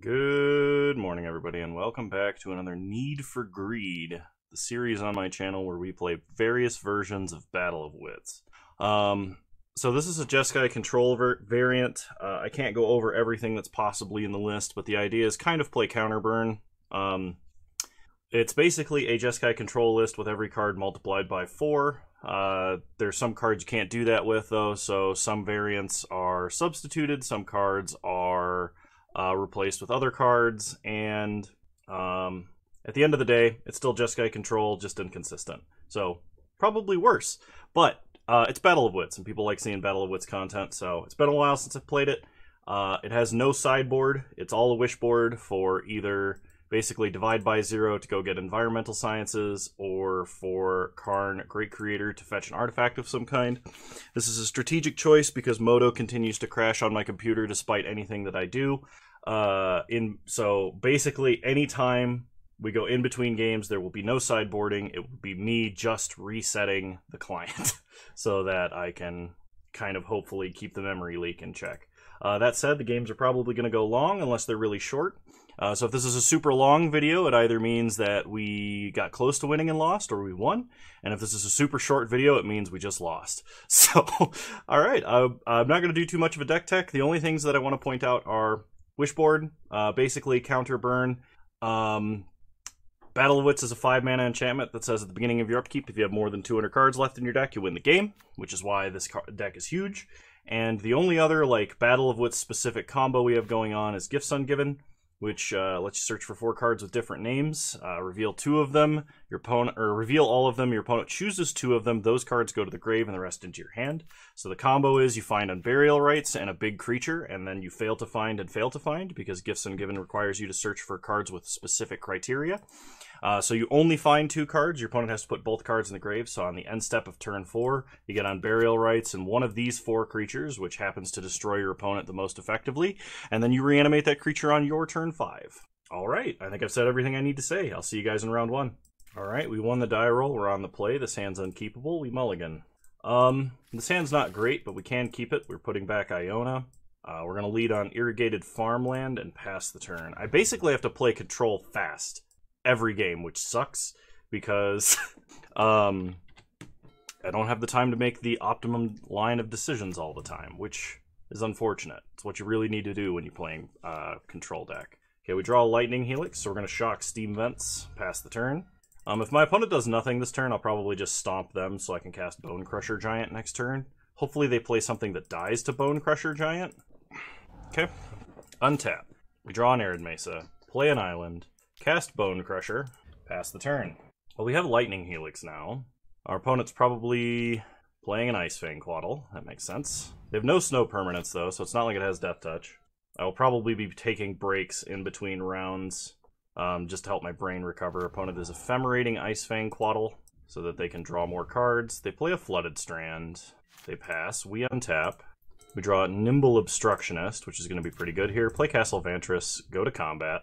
Good morning, everybody, and welcome back to another Need for Greed, the series on my channel where we play various versions of Battle of Wits. So this is a Jeskai control variant. I can't go over everything that's possibly in the list, but the idea is kind of play counterburn. It's basically a Jeskai control list with every card multiplied by 4. There's some cards you can't do that with, though, so some variants are substituted, some cards are replaced with other cards, and at the end of the day, it's still Jeskai control, just inconsistent. So, probably worse. But it's Battle of Wits, and people like seeing Battle of Wits content, so it's been a while since I've played it. It has no sideboard. It's all a wish board for either basically divide by 0 to go get environmental sciences, or for Karn, Great Creator, to fetch an artifact of some kind. This is a strategic choice because Moto continues to crash on my computer despite anything that I do. So basically, anytime we go in between games, there will be no sideboarding. It will be me just resetting the client so that I can kind of hopefully keep the memory leak in check. That said, the games are probably going to go long unless they're really short. So if this is a super long video, it either means that we got close to winning and lost, or we won. And if this is a super short video, it means we just lost. So, alright, I'm not going to do too much of a deck tech. The only things that I want to point out are Wishboard, basically counter burn. Battle of Wits is a 5-mana enchantment that says at the beginning of your upkeep, if you have more than 200 cards left in your deck, you win the game, which is why this deck is huge. And the only other, like, Battle of Wits specific combo we have going on is Gifts Ungiven, which lets you search for 4 cards with different names, reveal 2 of them, your opponent, or reveal all of them, your opponent chooses 2 of them, those cards go to the grave and the rest into your hand. So the combo is you find Unburial Rites and a big creature, and then you fail to find and fail to find, because Gifts Ungiven requires you to search for cards with specific criteria. So you only find 2 cards, your opponent has to put both cards in the grave, so on the end step of turn 4, you get Unburial Rites and one of these 4 creatures, which happens to destroy your opponent the most effectively, and then you reanimate that creature on your turn 5. Alright, I think I've said everything I need to say. I'll see you guys in round 1. Alright, we won the die roll, we're on the play, this hand's unkeepable, we mulligan. This hand's not great, but we can keep it. We're putting back Iona. We're going to lead on Irrigated Farmland and pass the turn. I basically have to play control fast every game, which sucks because I don't have the time to make the optimum line of decisions all the time, which is unfortunate. It's what you really need to do when you're playing control deck. Okay, we draw a Lightning Helix, so we're going to shock Steam Vents, pass the turn. If my opponent does nothing this turn, I'll probably just stomp them so I can cast Bone Crusher Giant next turn. Hopefully they play something that dies to Bone Crusher Giant. Okay, untap. We draw an Arid Mesa, play an island, cast Bone Crusher, pass the turn. Well, we have Lightning Helix now. Our opponent's probably playing an Ice Fang Quaddle. That makes sense. They have no snow permanents, though, so it's not like it has Death Touch. I will probably be taking breaks in between rounds just to help my brain recover. Opponent is ephemerating Ice Fang Quaddle so that they can draw more cards. They play a Flooded Strand. They pass. We untap. We draw a Nimble Obstructionist, which is going to be pretty good here. Play Castle Vantress. Go to combat.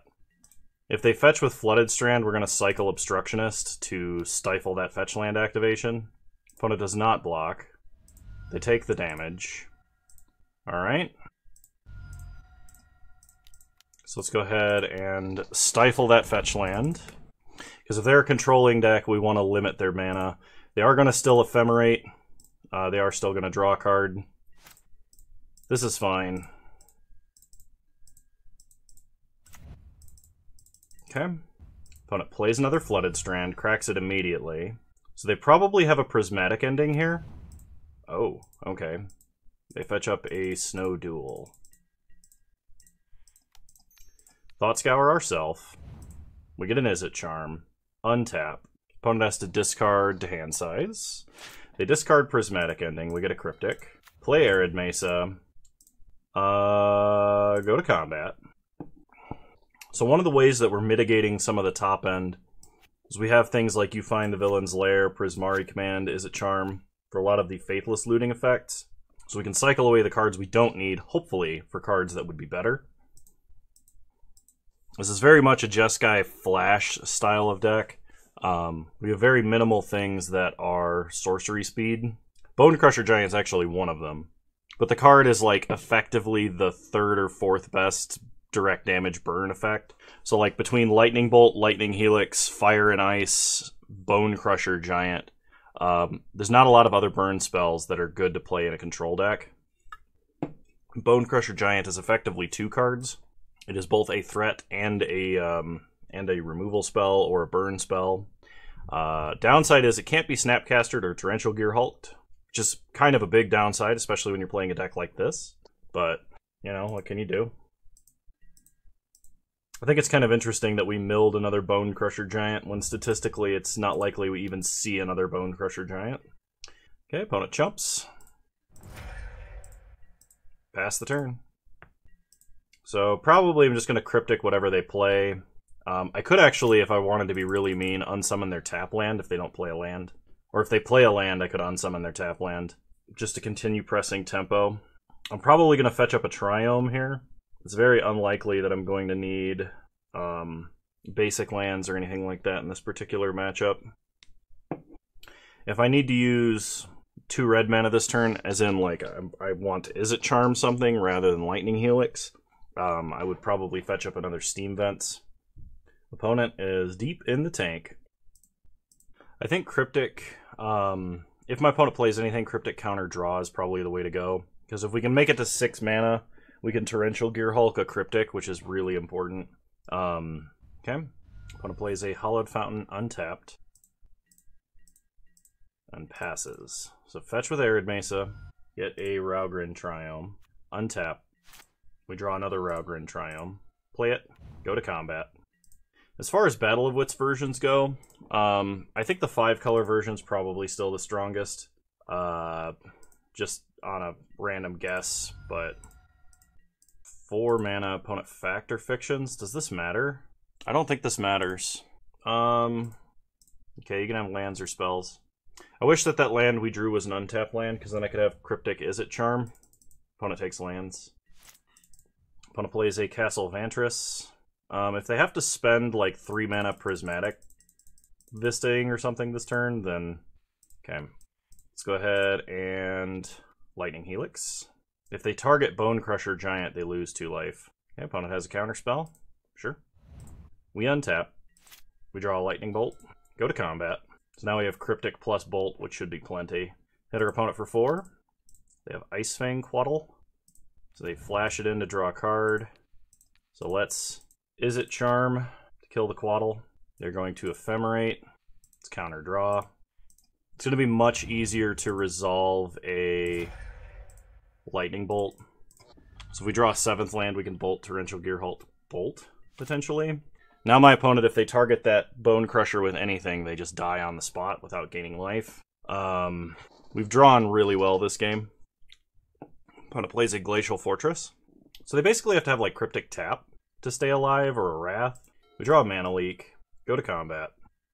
If they fetch with Flooded Strand, we're going to cycle Obstructionist to stifle that fetch land activation. Opponent does not block. They take the damage. Alright. So let's go ahead and stifle that fetch land. Because if they're a controlling deck, we want to limit their mana. They are going to still ephemerate. They are still going to draw a card. This is fine. Okay. Opponent plays another Flooded Strand, cracks it immediately. So they probably have a Prismatic ending here. Oh, okay. They fetch up a Snow Duel. Thought Scour ourself. We get an Izzet Charm. Untap. Opponent has to discard to hand size. They discard Prismatic ending. We get a Cryptic. Play Arid Mesa. Go to combat. So one of the ways that we're mitigating some of the top end is we have things like You Find the Villain's Lair, Prismari Command, Izzet Charm, for a lot of the Faithless looting effects. So we can cycle away the cards we don't need, hopefully, for cards that would be better. This is very much a Jeskai Flash style of deck. We have very minimal things that are sorcery speed. Bone Crusher Giant is actually one of them. But the card is like effectively the 3rd or 4th best direct damage burn effect. So like between Lightning Bolt, Lightning Helix, Fire and Ice, Bone Crusher Giant, there's not a lot of other burn spells that are good to play in a control deck. Bone Crusher Giant is effectively 2 cards. It is both a threat and a removal spell or a burn spell. Downside is it can't be Snapcastered or Torrential Gear Hulked, which is kind of a big downside, especially when you're playing a deck like this. But, you know, what can you do? I think it's kind of interesting that we milled another Bone Crusher Giant when statistically it's not likely we even see another Bone Crusher Giant. Okay, opponent chumps. Pass the turn. So probably I'm just going to Cryptic whatever they play. I could actually, if I wanted to be really mean, unsummon their tap land if they don't play a land. Or if they play a land, I could unsummon their tap land, just to continue pressing tempo. I'm probably going to fetch up a Triome here. It's very unlikely that I'm going to need basic lands or anything like that in this particular matchup. If I need to use 2 red mana this turn, as in like I want to Is It Charm something rather than Lightning Helix, I would probably fetch up another Steam Vents. Opponent is deep in the tank. I think Cryptic, if my opponent plays anything, Cryptic counter draw is probably the way to go. Because if we can make it to 6 mana, we can Torrential Gear Hulk a Cryptic, which is really important. Okay. Opponent plays a Hollowed Fountain untapped. And passes. So fetch with Arid Mesa, get a Raugrin Triome, untap. We draw another Raugrin Triome, play it, go to combat. As far as Battle of Wits versions go, I think the 5-color version is probably still the strongest. Just on a random guess, but 4 mana opponent Factor Fictions. Does this matter? I don't think this matters. Okay, you can have lands or spells. I wish that that land we drew was an untapped land, because then I could have Cryptic Is It Charm. Opponent takes lands. Opponent plays a Castle Vantress. If they have to spend like 3 mana Prismatic Vistaing or something this turn, then okay. Let's go ahead and Lightning Helix. If they target Bone Crusher Giant, they lose 2 life. Okay, opponent has a counter spell. Sure. We untap. We draw a Lightning Bolt. Go to combat. So now we have Cryptic plus Bolt, which should be plenty. Hit our opponent for 4. They have Ice Fang Quaddle. So they flash it in to draw a card. So let's Is It Charm to kill the Quaddle. They're going to Ephemerate. It's counter draw. It's going to be much easier to resolve a Lightning Bolt. So if we draw a 7th land, we can Bolt Torrential Gear Hulk Bolt, potentially. Now my opponent, if they target that Bone Crusher with anything, they just die on the spot without gaining life. We've drawn really well this game. Opponent plays a Glacial Fortress. So they basically have to have like Cryptic Tap to stay alive, or a Wrath. We draw a Mana Leak, go to combat,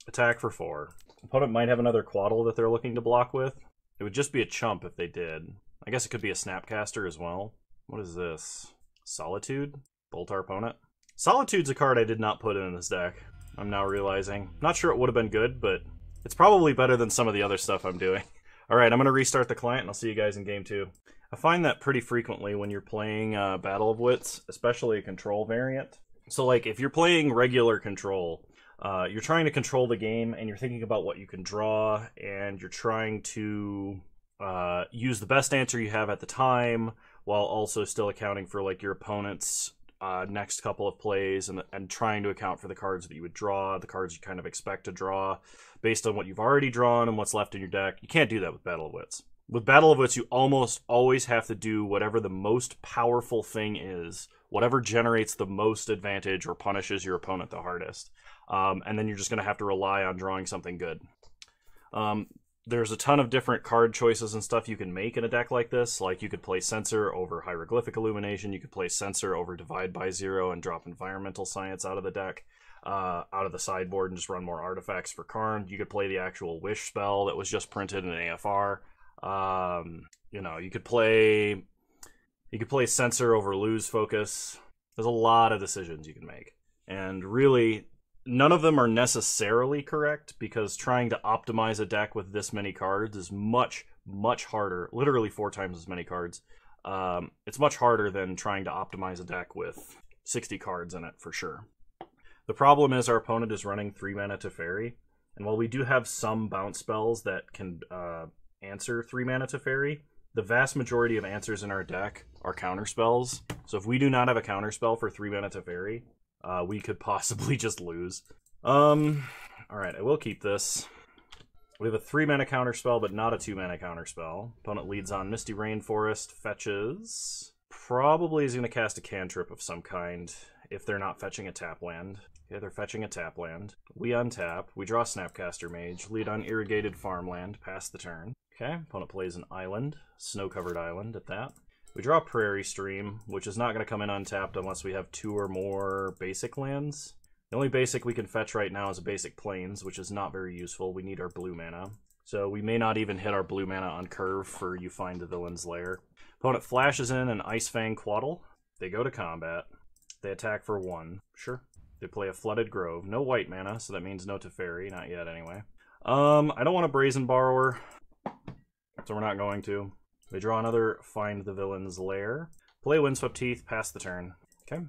attack for 4. Opponent might have another Quaddle that they're looking to block with. It would just be a chump if they did. I guess it could be a Snapcaster as well. What is this? Solitude? Bolt our opponent? Solitude's a card I did not put in this deck, I'm now realizing. Not sure it would have been good, but it's probably better than some of the other stuff I'm doing. Alright, I'm going to restart the client, and I'll see you guys in game 2. I find that pretty frequently when you're playing Battle of Wits, especially a control variant. So, like, if you're playing regular control, you're trying to control the game, and you're thinking about what you can draw, and you're trying to use the best answer you have at the time, while also still accounting for, like, your opponent's next couple of plays, and trying to account for the cards that you would draw, the cards you kind of expect to draw, based on what you've already drawn and what's left in your deck. You can't do that with Battle of Wits. With Battle of Wits, you almost always have to do whatever the most powerful thing is, whatever generates the most advantage or punishes your opponent the hardest. And then you're just going to have to rely on drawing something good. There's a ton of different card choices and stuff you can make in a deck like this. Like, you could play Censor over Hieroglyphic Illumination, you could play Censor over Divide by Zero and drop Environmental Science out of the deck, out of the sideboard, and just run more artifacts for Karn. You could play the actual Wish spell that was just printed in AFR. You know, you could play Censor over Lose Focus. There's a lot of decisions you can make. And really, none of them are necessarily correct, because trying to optimize a deck with this many cards is much, much harder. Literally 4 times as many cards. It's much harder than trying to optimize a deck with 60 cards in it for sure. The problem is our opponent is running 3 mana Teferi, and while we do have some bounce spells that can answer 3 mana Teferi, the vast majority of answers in our deck are counter spells. So if we do not have a counter spell for 3 mana Teferi, we could possibly just lose. Alright, I will keep this. We have a 3 mana counter spell, but not a 2 mana counter spell. Opponent leads on Misty Rainforest, fetches. Probably is going to cast a cantrip of some kind if they're not fetching a tap land. Okay, they're fetching a tap land. We untap. We draw Snapcaster Mage. Lead on Irrigated Farmland. Pass the turn. Okay, opponent plays an island. Snow-covered island at that. We draw Prairie Stream, which is not going to come in untapped unless we have 2 or more basic lands. The only basic we can fetch right now is a basic Plains, which is not very useful. We need our blue mana. So we may not even hit our blue mana on curve for You Find the Villain's Lair. Opponent flashes in an Ice Fang Quaddle. They go to combat. They attack for 1. Sure. They play a Flooded Grove. No white mana, so that means no Teferi. Not yet, anyway. I don't want a Brazen Borrower, so we're not going to. They draw another Find the Villain's Lair. Play Windswept Heath, pass the turn. Okay.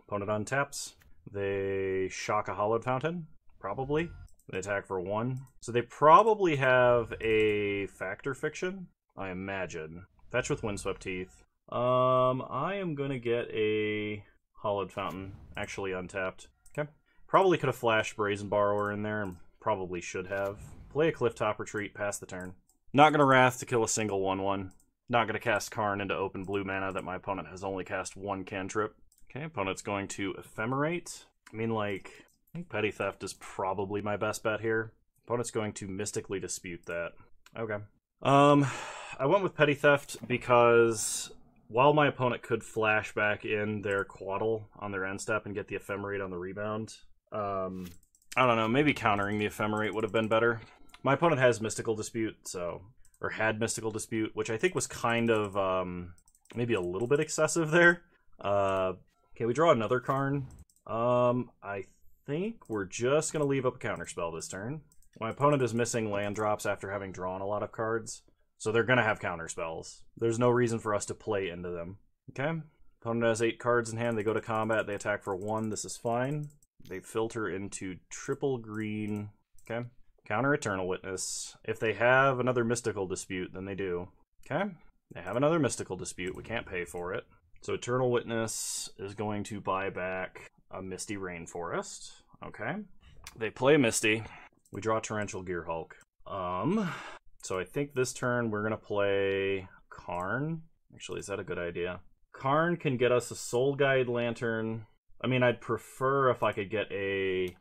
Opponent untaps. They shock a Hollowed Fountain, probably. They attack for 1. So they probably have a Factor Fiction, I imagine. Fetch with Windswept Heath. I am going to get a Hollowed Fountain, actually untapped. Okay. Probably could have flashed Brazen Borrower in there, and probably should have. Play a Clifftop Retreat, pass the turn. Not going to Wrath to kill a single 1/1. Not going to cast Karn into open blue mana that my opponent has only cast 1 cantrip. Okay, opponent's going to Ephemerate. I mean, like, I think Petty Theft is probably my best bet here. Opponent's going to Mystically Dispute that. Okay. I went with Petty Theft because while my opponent could flash back in their Quaddle on their end step and get the Ephemerate on the rebound, I don't know, maybe countering the Ephemerate would have been better. My opponent has Mystical Dispute, so, or had Mystical Dispute, which I think was kind of, maybe a little bit excessive there. Okay, we draw another Karn. I think we're just going to leave up a counterspell this turn. My opponent is missing land drops after having drawn a lot of cards, so they're going to have counterspells. There's no reason for us to play into them. Okay, opponent has 8 cards in hand. They go to combat. They attack for 1. This is fine. They filter into triple green. Okay, counter Eternal Witness. If they have another Mystical Dispute, then they do. Okay, they have another Mystical Dispute. We can't pay for it. So Eternal Witness is going to buy back a Misty Rainforest. Okay. They play Misty. We draw Torrential Gearhulk. So I think this turn we're going to play Karn. Actually, is that a good idea? Karn can get us a Soul Guide Lantern. I mean, I'd prefer if I could get a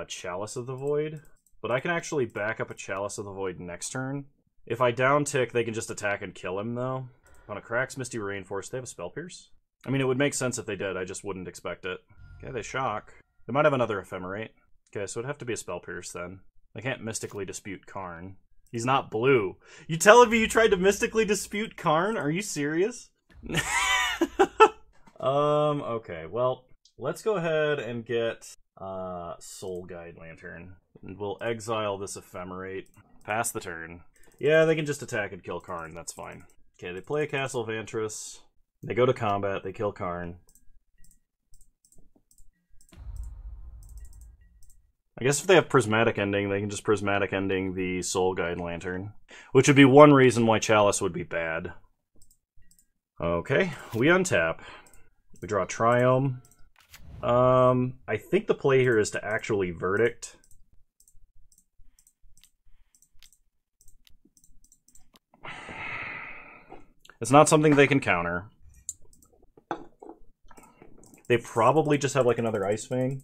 Chalice of the Void, but I can actually back up a Chalice of the Void next turn. If I downtick, they can just attack and kill him, though. On a Cracks Misty Rainforest, they have a Spell Pierce. I mean, it would make sense if they did, I just wouldn't expect it. Okay, they shock. They might have another Ephemerate. Okay, so it'd have to be a Spell Pierce then. They can't Mystically Dispute Karn. He's not blue. You telling me you tried to Mystically Dispute Karn? Are you serious? Okay, well, let's go ahead and get Soul Guide Lantern. And we'll exile this Ephemerate. Pass the turn. Yeah, they can just attack and kill Karn, that's fine. Okay, they play a Castle of Antris. They go to combat, they kill Karn. I guess if they have Prismatic Ending, they can just Prismatic Ending the Soul Guide Lantern. Which would be one reason why Chalice would be bad. Okay, we untap. We draw Triome. I think the play here is to actually Verdict. It's not something they can counter. They probably just have like another Ice Fang.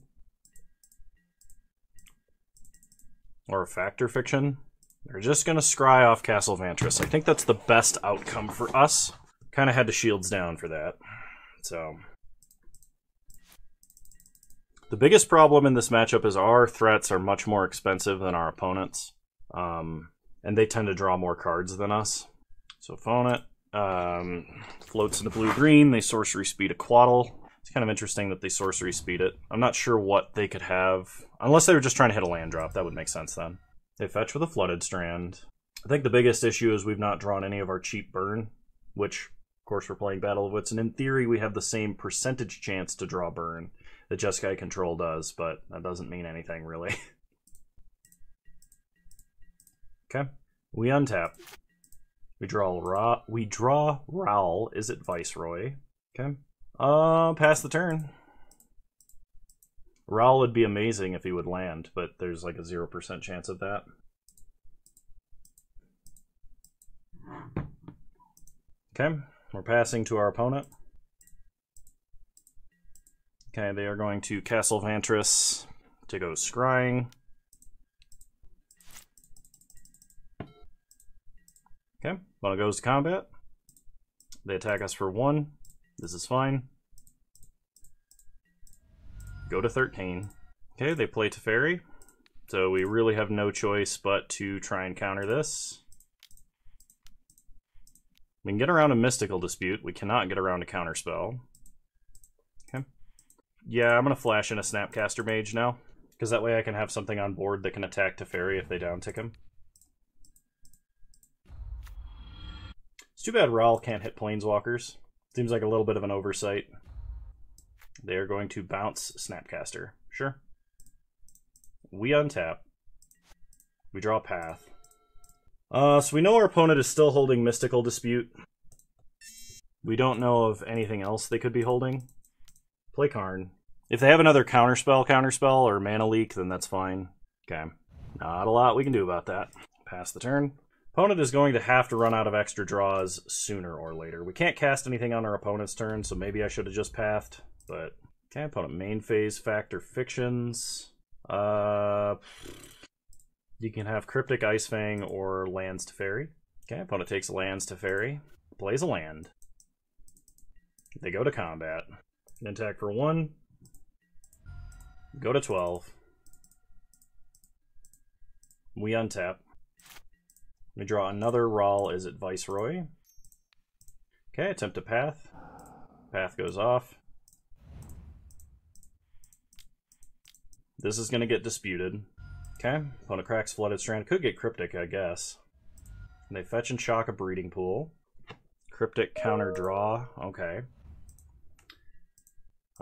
Or a Factor Fiction. They're just going to scry off Castle of Antris. I think that's the best outcome for us. Kind of had to shields down for that. So the biggest problem in this matchup is our threats are much more expensive than our opponents. And they tend to draw more cards than us. So opponent floats into blue-green. They sorcery speed a Quaddle. It's kind of interesting that they sorcery speed it. I'm not sure what they could have. Unless they were just trying to hit a land drop. That would make sense then. They fetch with a Flooded Strand. I think the biggest issue is we've not drawn any of our cheap burn. Which, of course, we're playing Battle of Wits, and in theory, we have the same percentage chance to draw burn that Jeskai Control does, but that doesn't mean anything, really. Okay. We untap. We draw Raoul. Is it Viceroy? Okay. Pass the turn. Raoul would be amazing if he would land, but there's like a 0% chance of that. Okay, we're passing to our opponent. Okay, they are going to Castle Vantress to go scrying. Okay, opponent goes to combat. They attack us for 1. This is fine. Go to 13. Okay, they play Teferi. So we really have no choice but to try and counter this. We can get around a Mystical Dispute. We cannot get around a Counterspell. Okay. Yeah, I'm going to flash in a Snapcaster Mage now, because that way I can have something on board that can attack Teferi if they downtick him. It's too bad Raoul can't hit Planeswalkers. Seems like a little bit of an oversight. They are going to bounce Snapcaster. Sure. We untap. We draw Path. So we know our opponent is still holding Mystical Dispute. We don't know of anything else they could be holding. Play Karn. If they have another Counterspell, or Mana Leak, then that's fine. Okay. Not a lot we can do about that. Pass the turn. Opponent is going to have to run out of extra draws sooner or later. We can't cast anything on our opponent's turn, so maybe I should have just pathed. But, okay, opponent main phase, Factor Fictions. You can have Cryptic Icefang or Lands Teferi. Okay, opponent takes Lands Teferi, plays a land. They go to combat. Attack for 1. Go to 12. We untap. We draw another Raoul. Is it Viceroy? Okay, attempt to Path. Path goes off. This is going to get disputed. Okay, opponent cracks Flooded Strand. Could get Cryptic, I guess. And they fetch and shock a Breeding Pool. Cryptic counter draw. Okay.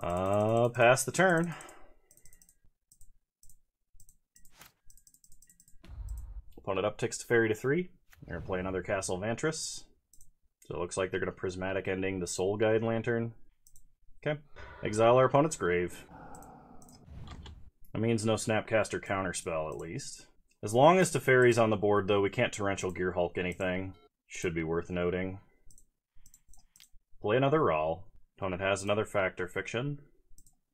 Pass the turn. Opponent upticks Teferi to 3. They're going to play another Castle Vantress. So it looks like they're going to Prismatic Ending the Soul Guide Lantern. Okay. Exile our opponent's grave. That means no Snapcaster Counterspell, at least. As long as Teferi's on the board, though, we can't Torrential Gear Hulk anything. Should be worth noting. Play another Raoul. Opponent has another Factor Fiction.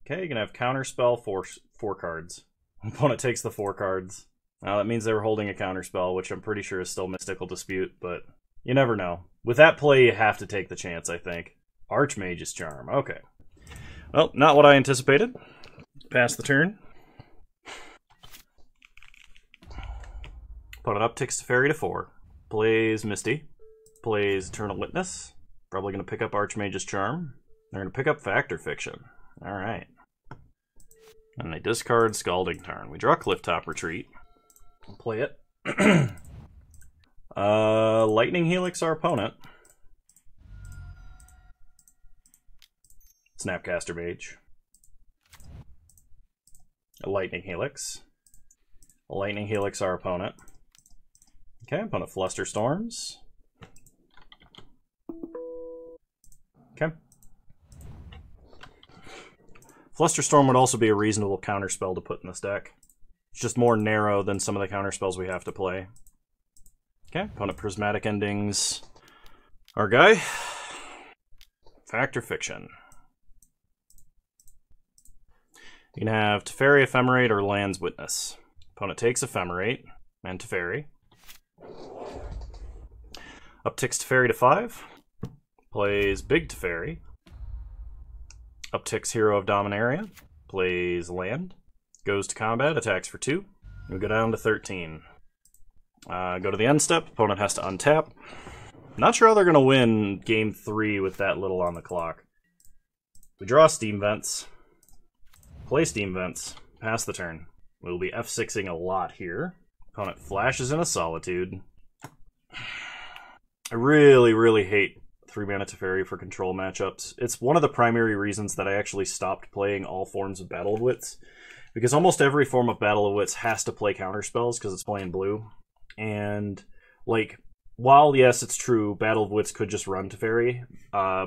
Okay, you can have Counterspell for 4 cards. Opponent takes the 4 cards. Now that means they were holding a Counterspell, which I'm pretty sure is still Mystical Dispute, but you never know. With that play, you have to take the chance, I think. Archmage's Charm. Okay. Well, not what I anticipated. Pass the turn. Opponent upticks Teferi to 4. Plays Misty. Plays Eternal Witness. Probably going to pick up Archmage's Charm. They're going to pick up Factor Fiction. Alright. And they discard Scalding Tarn. We draw Clifftop Retreat. We'll play it. Lightning Helix our opponent. Snapcaster Mage. A Lightning Helix. A Lightning Helix our opponent. Okay, opponent Flusterstorms. Okay. Flusterstorm would also be a reasonable counterspell to put in this deck. It's just more narrow than some of the counterspells we have to play. Okay, opponent Prismatic Endings. Our guy. Factor Fiction. You can have Teferi Ephemerate or Land's Witness. Opponent takes Ephemerate and Teferi. Upticks Teferi to 5. Plays Big Teferi. Upticks Hero of Dominaria. Plays land. Goes to combat, attacks for 2. We go down to 13. Go to the end step. Opponent has to untap. Not sure how they're going to win game 3 with that little on the clock. We draw Steam Vents. Play Steam Vents. Pass the turn. We'll be F6ing a lot here. Opponent flashes in a Solitude. I really, really hate 3 mana Teferi for control matchups. It's one of the primary reasons that I actually stopped playing all forms of Battle of Wits, because almost every form of Battle of Wits has to play counterspells because it's playing blue. And, like, while, yes, it's true, Battle of Wits could just run Teferi,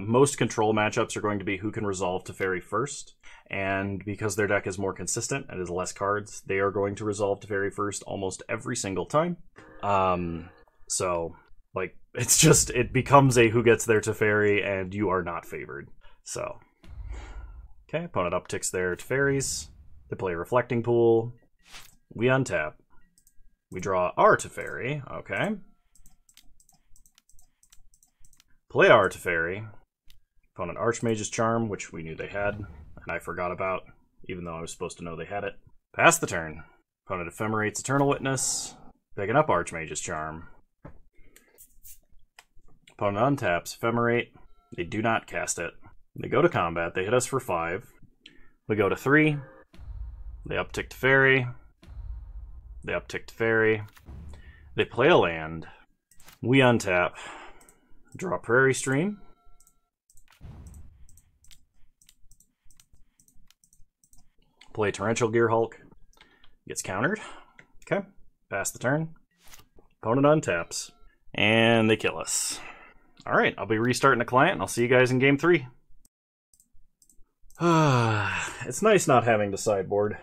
most control matchups are going to be who can resolve Teferi first. And because their deck is more consistent and has less cards, they are going to resolve Teferi first almost every single time. So, like, it's just, it becomes a who gets their Teferi, and you are not favored. So, okay, opponent upticks their Teferis. They play Reflecting Pool. We untap. We draw our Teferi. Okay. Play our Teferi. Opponent Archmage's Charm, which we knew they had, and I forgot about, even though I was supposed to know they had it. Pass the turn. Opponent Ephemerates Eternal Witness. Picking up Archmage's Charm. Opponent untaps Ephemerate. They do not cast it. They go to combat. They hit us for 5. We go to 3. They uptick Teferi. They uptick Teferi. They play a land. We untap. Draw Prairie Stream. Play Torrential Gearhulk. Gets countered. Okay. Pass the turn. Opponent untaps. And they kill us. Alright, I'll be restarting the client, and I'll see you guys in game 3. It's nice not having to sideboard.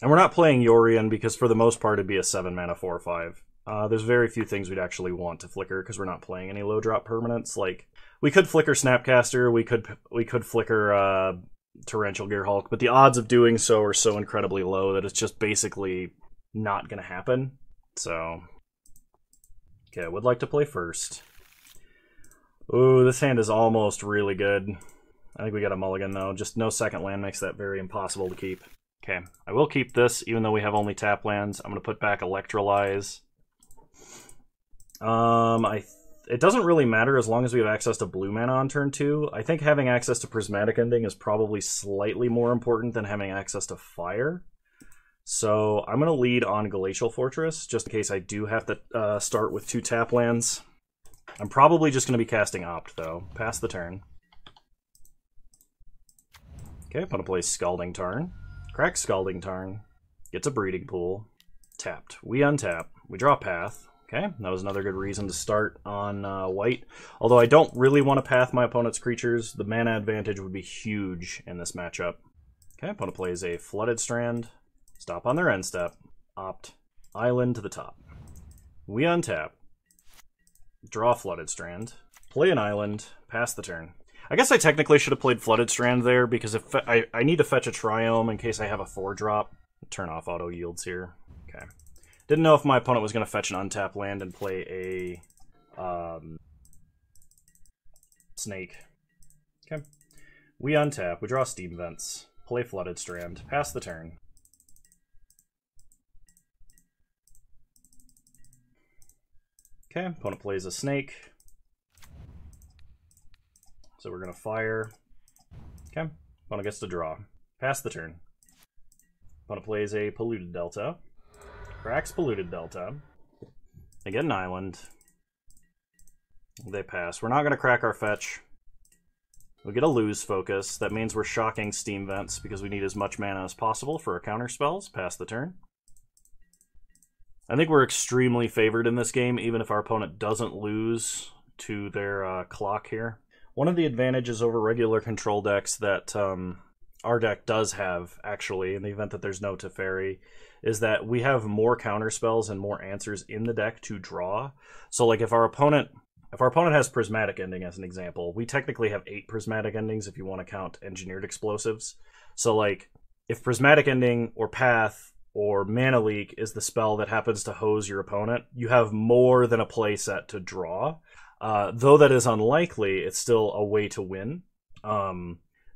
And we're not playing Yorion because for the most part it'd be a 7 mana 4/5. There's very few things we'd actually want to flicker because we're not playing any low drop permanents. Like, we could flicker Snapcaster, we could flicker Torrential Gearhulk, but the odds of doing so are so incredibly low that it's just basically not going to happen. So, okay, I would like to play first. Ooh, this hand is almost really good. I think we got a mulligan though. Just no second land makes that very impossible to keep. Okay, I will keep this even though we have only tap lands. I'm going to put back Electrolyze. It doesn't really matter as long as we have access to blue mana on turn 2. I think having access to Prismatic Ending is probably slightly more important than having access to fire. So I'm going to lead on Glacial Fortress, just in case I do have to start with 2 tap lands. I'm probably just going to be casting Opt, though. Pass the turn. Okay, I'm going to play Scalding Tarn. Crack Scalding Tarn. Gets a Breeding Pool. Tapped. We untap. We draw Path. Okay, that was another good reason to start on white. Although I don't really want to path my opponent's creatures, the mana advantage would be huge in this matchup. Okay, opponent plays a Flooded Strand. Stop on their end step. Opt. Island to the top. We untap. Draw Flooded Strand. Play an island. Pass the turn. I guess I technically should have played Flooded Strand there, because if I need to fetch a Triome in case I have a 4-drop. Turn off auto yields here. Okay. Didn't know if my opponent was going to fetch an untapped land and play a snake. Okay. We untap. We draw Steam Vents. Play Flooded Strand. Pass the turn. Okay. Opponent plays a snake. So we're going to fire. Okay. Opponent gets to draw. Pass the turn. Opponent plays a Polluted Delta. Cracks Polluted Delta. They get an island. They pass. We're not going to crack our fetch. We get a lose focus. That means we're shocking Steam Vents because we need as much mana as possible for our counter spells. Pass the turn. I think we're extremely favored in this game, even if our opponent doesn't lose to their clock here. One of the advantages over regular control decks that our deck does have, actually, in the event that there's no Teferi, is that we have more counter spells and more answers in the deck to draw. So, like, if our opponent has Prismatic Ending, as an example, we technically have 8 Prismatic Endings if you want to count Engineered Explosives. So, like, if Prismatic Ending or Path or Mana Leak is the spell that happens to hose your opponent, you have more than a play set to draw. Though that is unlikely, it's still a way to win.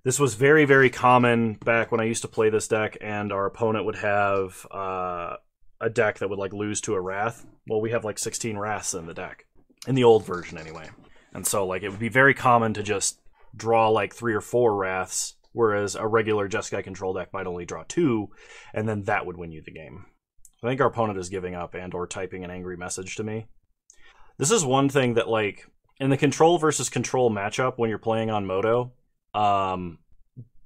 This was very, very common back when I used to play this deck, and our opponent would have a deck that would like lose to a Wrath. Well, we have like 16 Wraths in the deck, in the old version anyway. And so like it would be very common to just draw like 3 or 4 Wraths, whereas a regular Jeskai control deck might only draw 2, and then that would win you the game. I think our opponent is giving up and or typing an angry message to me. This is one thing that, like, in the control versus control matchup when you're playing on Moto,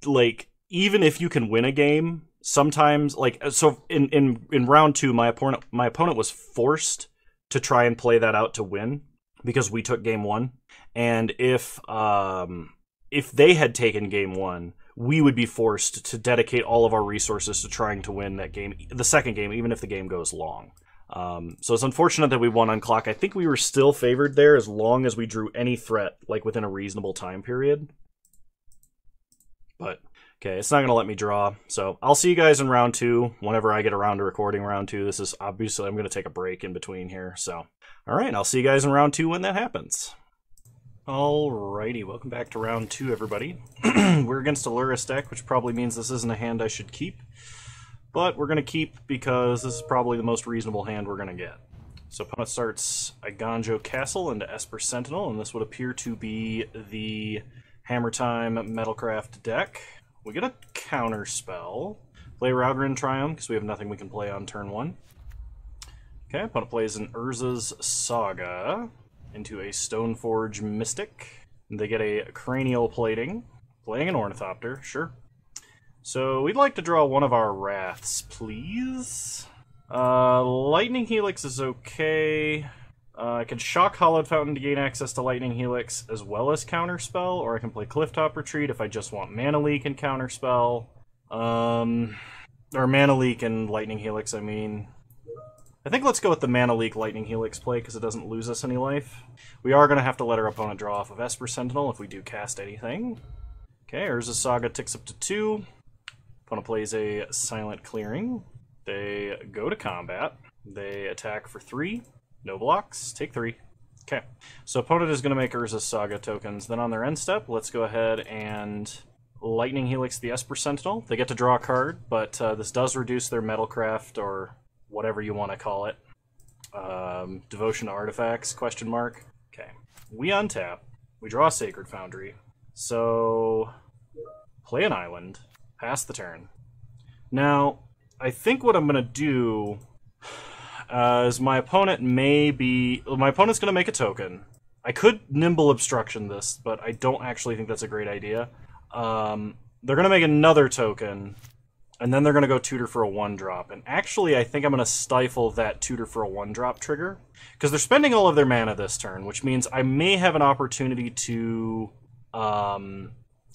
like, even if you can win a game, sometimes, like, so in round 2, my opponent was forced to try and play that out to win because we took game 1, and if they had taken game 1, we would be forced to dedicate all of our resources to trying to win that game, the second game, even if the game goes long. So it's unfortunate that we won on clock. I think we were still favored there as long as we drew any threat, like, within a reasonable time period. But, okay, it's not going to let me draw. So I'll see you guys in round 2 whenever I get around to recording round 2. This is obviously, I'm going to take a break in between here. So, all right, I'll see you guys in round 2 when that happens. Alrighty, welcome back to round 2, everybody. We're against a Luris deck, which probably means this isn't a hand I should keep. But we're going to keep because this is probably the most reasonable hand we're going to get. So opponent starts Iganjo Castle into Esper Sentinel, and this would appear to be the Hammer Time Metalcraft deck. We get a counter spell. Play Raugrin Triumph, because we have nothing we can play on turn 1. Okay, opponent plays an Urza's Saga into a Stoneforge Mystic. They get a Cranial Plating, playing an Ornithopter, sure. So we'd like to draw one of our Wraths, please. Lightning Helix is okay. I can Shock Hollowed Fountain to gain access to Lightning Helix as well as Counterspell, or I can play Clifftop Retreat if I just want Mana Leak and Counterspell. Or Mana Leak and Lightning Helix, I mean. I think let's go with the Mana Leak Lightning Helix play because it doesn't lose us any life. We are going to have to let our opponent draw off of Esper Sentinel if we do cast anything. Okay, Urza's Saga ticks up to 2. Opponent plays a Silent Clearing. They go to combat. They attack for 3. No blocks. Take 3. Okay, so opponent is going to make Urza's Saga tokens. Then on their end step, let's go ahead and Lightning Helix the Esper Sentinel. They get to draw a card, but this does reduce their Metalcraft or whatever you want to call it. Devotion to Artifacts, question mark. Okay. We untap. We draw a Sacred Foundry. So, play an island. Pass the turn. Now, I think what I'm going to do is my opponent my opponent's going to make a token. I could Nimble Obstruction this, but I don't actually think that's a great idea. They're going to make another token, and then they're going to go Tutor for a 1-drop. And actually, I think I'm going to stifle that Tutor for a 1-drop trigger, because they're spending all of their mana this turn, which means I may have an opportunity to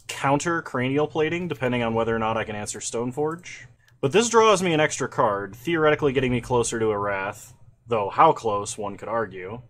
counter Cranial Plating, depending on whether or not I can answer Stoneforge. But this draws me an extra card, theoretically getting me closer to a Wrath, though how close, one could argue.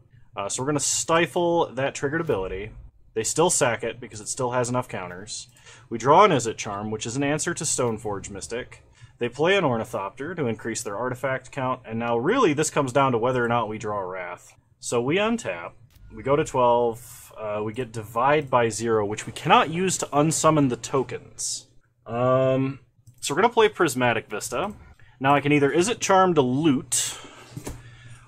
So we're going to stifle that triggered ability. They still sack it, because it still has enough counters. We draw an Izzet Charm, which is an answer to Stoneforge Mystic. They play an Ornithopter to increase their artifact count, and now really this comes down to whether or not we draw a Wrath. So we untap, we go to 12, we get Divide by 0, which we cannot use to unsummon the tokens. So we're going to play Prismatic Vista. Now I can either Izzet Charm to loot,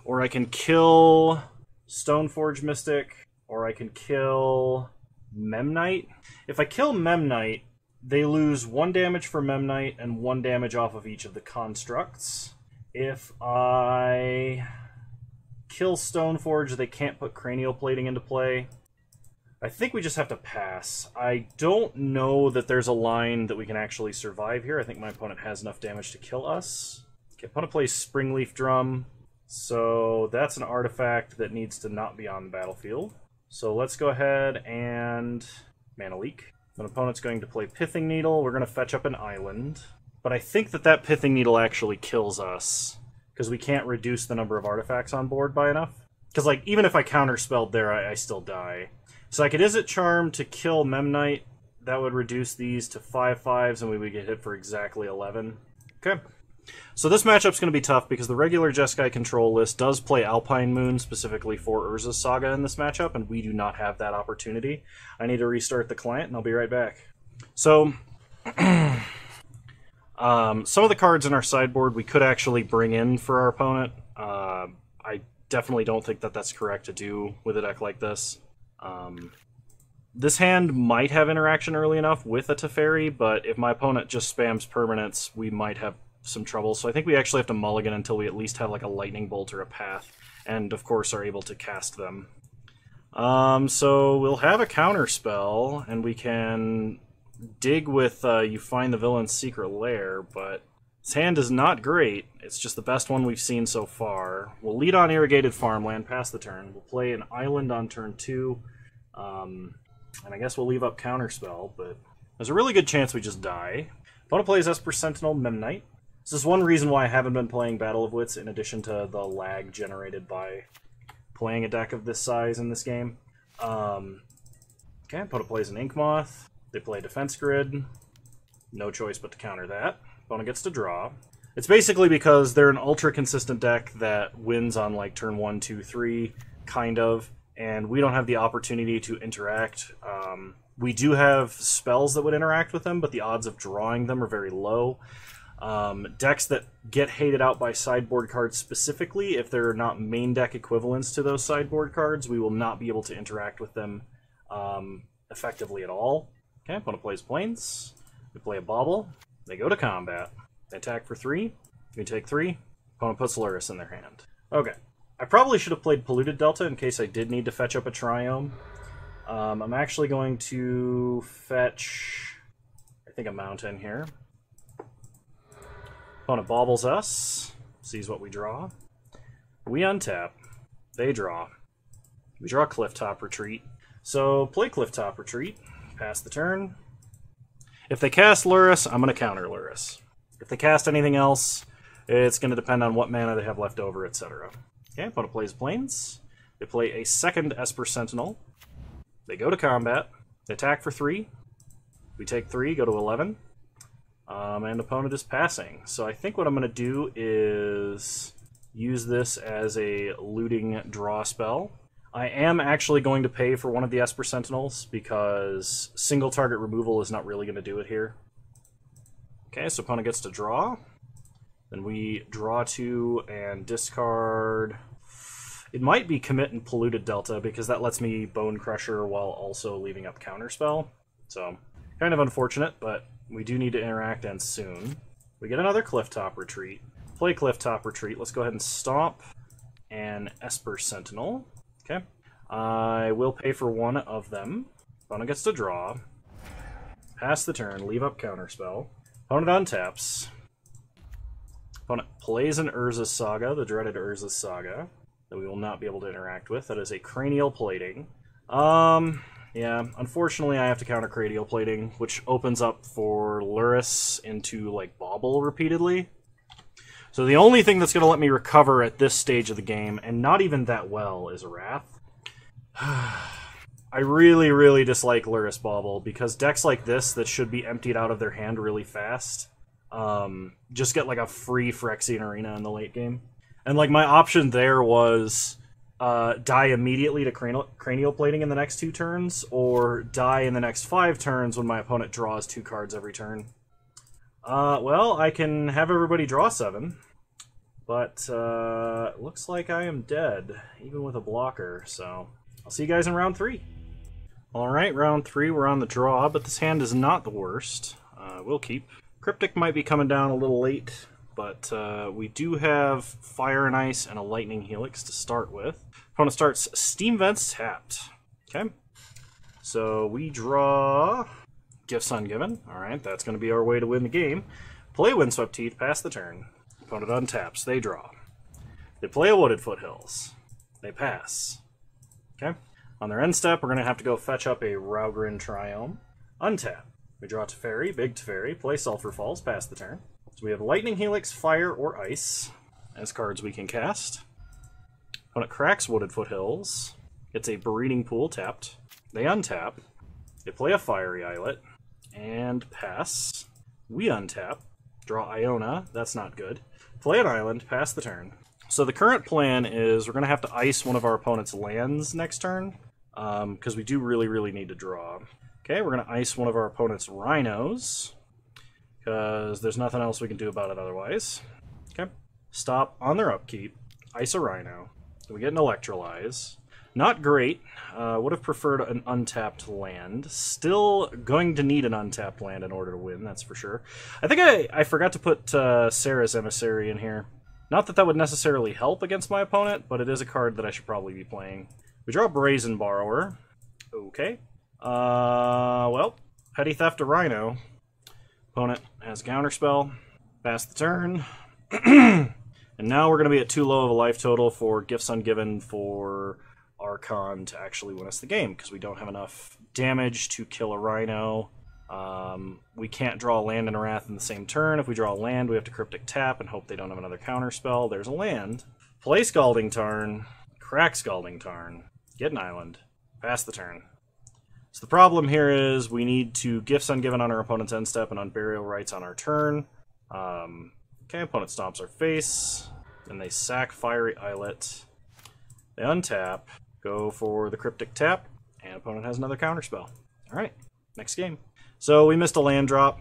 or I can kill Stoneforge Mystic, or I can kill Memnite. If I kill Memnite, they lose 1 damage for Memnite and 1 damage off of each of the constructs. If I kill Stoneforge, they can't put Cranial Plating into play. I think we just have to pass. I don't know that there's a line that we can actually survive here. I think my opponent has enough damage to kill us. Okay, opponent plays Springleaf Drum, so that's an artifact that needs to not be on the battlefield. So let's go ahead and Mana Leak. An opponent's going to play Pithing Needle. We're going to fetch up an island. But I think that that Pithing Needle actually kills us, because we can't reduce the number of artifacts on board by enough. Because, like, even if I counterspelled there, I still die. So I could Izzet Charm to kill Memnite. That would reduce these to 5/5s, and we would get hit for exactly 11. Okay. So this matchup's going to be tough, because the regular Jeskai control list does play Alpine Moon specifically for Urza's Saga in this matchup, and we do not have that opportunity. I need to restart the client, and I'll be right back. So, some of the cards in our sideboard we could actually bring in for our opponent. I definitely don't think that that's correct to do with a deck like this. This hand might have interaction early enough with a Teferi, but if my opponent just spams permanents, we might have some trouble. So I think we actually have to mulligan until we at least have like a Lightning Bolt or a Path, and of course are able to cast them. So we'll have a counter spell, and we can dig with you find the villain's secret lair, but his hand is not great. It's just the best one we've seen so far. We'll lead on irrigated farmland, pass the turn. We'll play an island on turn 2, and I guess we'll leave up counter spell, but there's a really good chance we just die. Opponent plays Esper Sentinel Memnite. This is one reason why I haven't been playing Battle of Wits, in addition to the lag generated by playing a deck of this size in this game. Okay, opponent plays an Ink Moth. They play Defense Grid. No choice but to counter that. Opponent gets to draw. It's basically because they're an ultra-consistent deck that wins on like turn 1, 2, 3, kind of, and we don't have the opportunity to interact. We do have spells that would interact with them, but the odds of drawing them are very low. Decks that get hated out by sideboard cards specifically, if they're not main deck equivalents to those sideboard cards, we will not be able to interact with them effectively at all. Okay, opponent plays Plains. We play a Bauble. They go to combat. They attack for 3. We take 3. Opponent puts Lurrus in their hand. Okay. I probably should have played Polluted Delta in case I did need to fetch up a Triome. I'm actually going to fetch, I think, a Mountain here. Opponent baubles us, sees what we draw. We untap. They draw. We draw Clifftop Retreat. So play Clifftop Retreat, pass the turn. If they cast Lurrus, I'm going to counter Lurrus. If they cast anything else, it's going to depend on what mana they have left over, etc. Okay, opponent plays Plains. They play a second Esper Sentinel. They go to combat. They attack for 3. We take 3, go to 11. And opponent is passing. So I think what I'm going to do is use this as a looting draw spell. I am actually going to pay for one of the Esper Sentinels because single target removal is not really going to do it here. Okay, so opponent gets to draw. Then we draw 2 and discard. It might be Commit and Polluted Delta because that lets me Bone Crusher while also leaving up Counterspell. So, kind of unfortunate, but we do need to interact, and soon. We get another Clifftop Retreat. Play Clifftop Retreat. Let's go ahead and stomp an Esper Sentinel. Okay. I will pay for one of them. Opponent gets to draw. Pass the turn. Leave up Counterspell. Opponent untaps. Opponent plays an Urza's Saga, the dreaded Urza's Saga, that we will not be able to interact with. That is a Cranial Plating. Yeah, unfortunately I have to counter Cranial Plating, which opens up for Lurrus into, like, Bauble repeatedly. So the only thing that's going to let me recover at this stage of the game, and not even that well, is a Wrath. I really, really dislike Lurrus Bauble, because decks like this that should be emptied out of their hand really fast just get, like, a free Phyrexian Arena in the late game. And, like, my option there was die immediately to Cranial Plating in the next 2 turns, or die in the next 5 turns when my opponent draws 2 cards every turn. Well, I can have everybody draw 7, but looks like I am dead, even with a blocker, so I'll see you guys in round 3. Alright, round 3, we're on the draw, but this hand is not the worst. We'll keep. Cryptic might be coming down a little late, but we do have Fire and Ice and a Lightning Helix to start with. Opponent starts Steam Vents tapped. Okay. So we draw Gifts Ungiven. Alright, that's going to be our way to win the game. Play Windswept Teeth, pass the turn. Opponent untaps. They draw. They play a Wooded Foothills. They pass. Okay. On their end step, we're going to have to go fetch up a Raugrin Triome. Untap. We draw Teferi, big Teferi, play Sulphur Falls, pass the turn. So we have Lightning Helix, Fire, or Ice as cards we can cast. When it cracks Wooded Foothills, it's a Breeding Pool tapped. They untap. They play a Fiery Islet, and pass. We untap. Draw Iona, that's not good. Play an island, pass the turn. So the current plan is we're going to have to ice one of our opponent's lands next turn, because we do really, really need to draw. Okay, we're going to ice one of our opponent's rhinos, because there's nothing else we can do about it otherwise. Okay. Stop on their upkeep. Ice a rhino. We get an Electrolyze. Not great. Would have preferred an untapped land. Still going to need an untapped land in order to win, that's for sure. I think I forgot to put Sarah's Emissary in here. Not that that would necessarily help against my opponent, but it is a card that I should probably be playing. We draw Brazen Borrower. Okay. Well, Petty Theft to Rhino. Opponent has a counterspell. Pass the turn. And now we're going to be at too low of a life total for Gifts Ungiven for Archon to actually win us the game, because we don't have enough damage to kill a Rhino. We can't draw a land and a Wrath in the same turn. If we draw a land, we have to Cryptic Tap and hope they don't have another counterspell. There's a land. Play Scalding Tarn. Crack Scalding Tarn. Get an island. Pass the turn. So the problem here is we need to Gifts Ungiven on our opponent's end step and on Burial Rites on our turn. Okay, opponent stomps our face. Then they sack Fiery Islet. They untap, go for the Cryptic Tap, and opponent has another counterspell. Alright, next game. So we missed a land drop.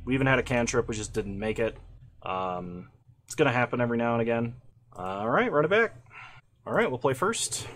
We even had a cantrip, we just didn't make it. It's going to happen every now and again. Alright, run it back. Alright, we'll play first.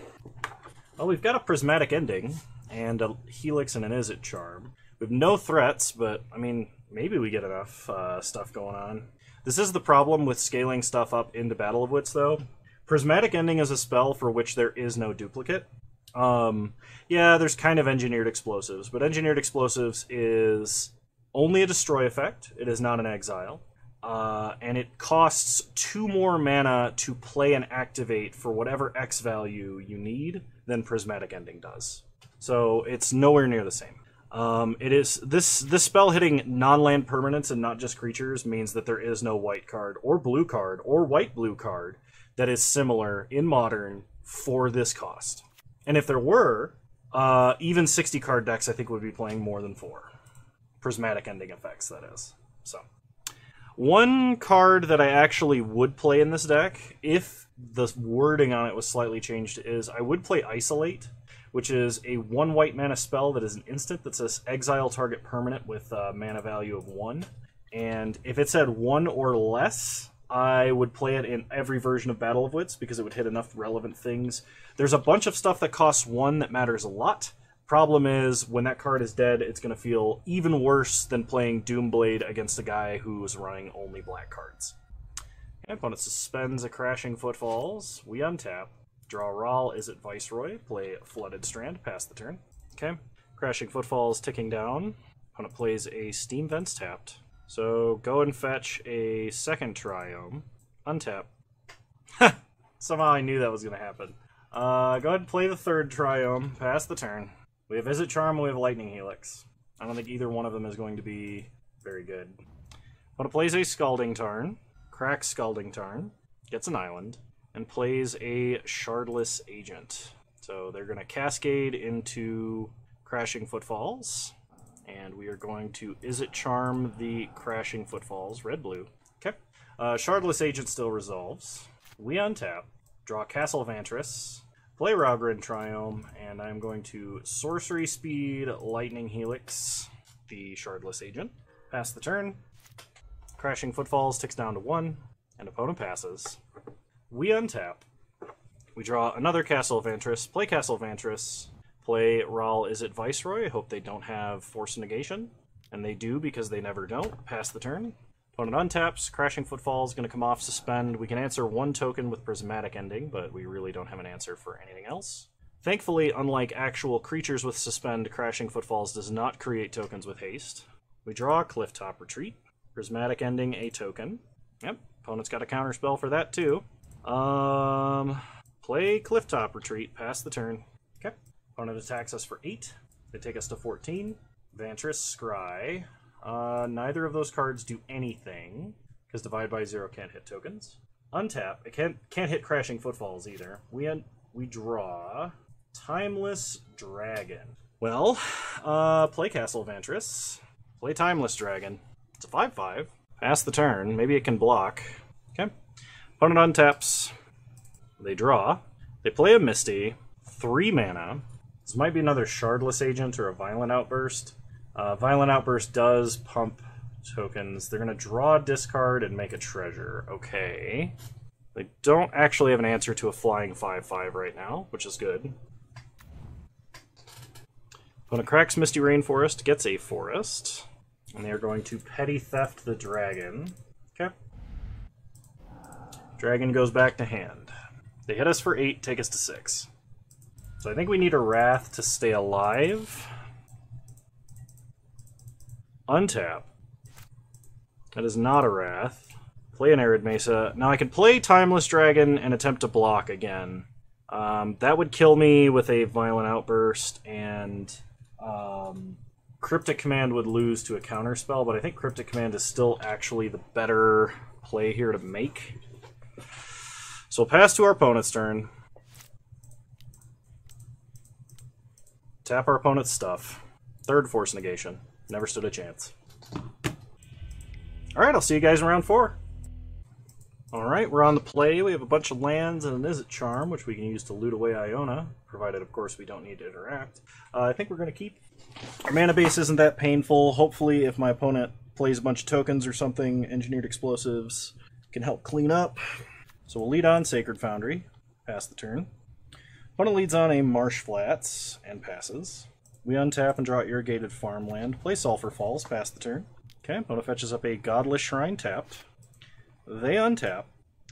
Well, we've got a Prismatic Ending, and a Helix and an Izzet Charm. We have no threats, but, I mean, maybe we get enough stuff going on. This is the problem with scaling stuff up into Battle of Wits, though. Prismatic Ending is a spell for which there is no duplicate. Yeah, there's kind of Engineered Explosives, but Engineered Explosives is only a destroy effect. It is not an exile. And it costs 2 more mana to play and activate for whatever X value you need than Prismatic Ending does. So it's nowhere near the same. It is this spell hitting non-land permanents and not just creatures means that there is no white card or blue card or white-blue card that is similar in Modern for this cost. And if there were, even 60-card decks I think would be playing more than 4. Prismatic Ending effects, that is. So, one card that I actually would play in this deck, if the wording on it was slightly changed, is I would play Isolate, which is a 1 white mana spell that is an instant that says exile target permanent with a mana value of 1. And if it said 1 or less, I would play it in every version of Battle of Wits because it would hit enough relevant things. There's a bunch of stuff that costs 1 that matters a lot. Problem is, when that card is dead, it's going to feel even worse than playing Doomblade against a guy who's running only black cards. And opponent suspends a Crashing Footfalls. We untap. Draw Rahl, Izzet Viceroy, play Flooded Strand, pass the turn. Okay. Crashing Footfalls ticking down. Opponent plays a Steam Vents tapped. So go and fetch a second Triome. Untap. Somehow I knew that was going to happen. Go ahead and play the third Triome, pass the turn. We have Izzet Charm, we have Lightning Helix. I don't think either one of them is going to be very good. Opponent plays a Scalding Tarn, cracks Scalding Tarn, gets an island, and plays a Shardless Agent. So they're going to cascade into Crashing Footfalls, and we are going to Izzet Charm the Crashing Footfalls, red-blue. Okay. Shardless Agent still resolves. We untap, draw Castle Vantress, play Raugrin Triome, and I'm going to Sorcery Speed Lightning Helix the Shardless Agent. Pass the turn. Crashing Footfalls ticks down to 1, and opponent passes. We untap. We draw another Castle Vantress, play Castle Vantress, play Rahl Izzet Viceroy, hope they don't have Force Negation, and they do because they never don't. Pass the turn. Opponent untaps, Crashing Footfalls, going to come off, suspend. We can answer 1 token with Prismatic Ending, but we really don't have an answer for anything else. Thankfully, unlike actual creatures with suspend, Crashing Footfalls does not create tokens with haste. We draw Clifftop Retreat, Prismatic Ending a token. Yep, opponent's got a counterspell for that too. Play Clifftop Retreat, pass the turn. Okay. Opponent attacks us for 8. They take us to 14. Vantress, Scry. Neither of those cards do anything, because Divide by 0 can't hit tokens. Untap. It can't hit Crashing Footfalls either. We draw Timeless Dragon. Well, play Castle Vantress. Play Timeless Dragon. It's a 5/5. Pass the turn. Maybe it can block. Okay. Opponent untaps. They draw. They play a Misty. 3 mana. This might be another Shardless Agent or a Violent Outburst. Violent Outburst does pump tokens. They're going to draw, discard, and make a treasure. Okay. They don't actually have an answer to a flying 5/5 right now, which is good. Opponent cracks Misty Rainforest, gets a forest. And they are going to Petty Theft the Dragon. Okay. Dragon goes back to hand. They hit us for 8, take us to 6. So I think we need a Wrath to stay alive. Untap. That is not a Wrath. Play an Arid Mesa. Now I could play Timeless Dragon and attempt to block again. That would kill me with a Violent Outburst, and Cryptic Command would lose to a counterspell, but I think Cryptic Command is still actually the better play here to make. So we'll pass to our opponent's turn. Tap our opponent's stuff. Third Force Negation. Never stood a chance. Alright, I'll see you guys in round 4. Alright, we're on the play. We have a bunch of lands and an Izzet Charm, which we can use to loot away Iona, provided, of course, we don't need to interact. I think we're going to keep. Our mana base isn't that painful. Hopefully, if my opponent plays a bunch of tokens or something, Engineered Explosives can help clean up. So we'll lead on Sacred Foundry, pass the turn. Opponent leads on a Marsh Flats and passes. We untap and draw Irrigated Farmland, play Sulphur Falls, pass the turn. Okay, opponent fetches up a Godless Shrine tapped. They untap.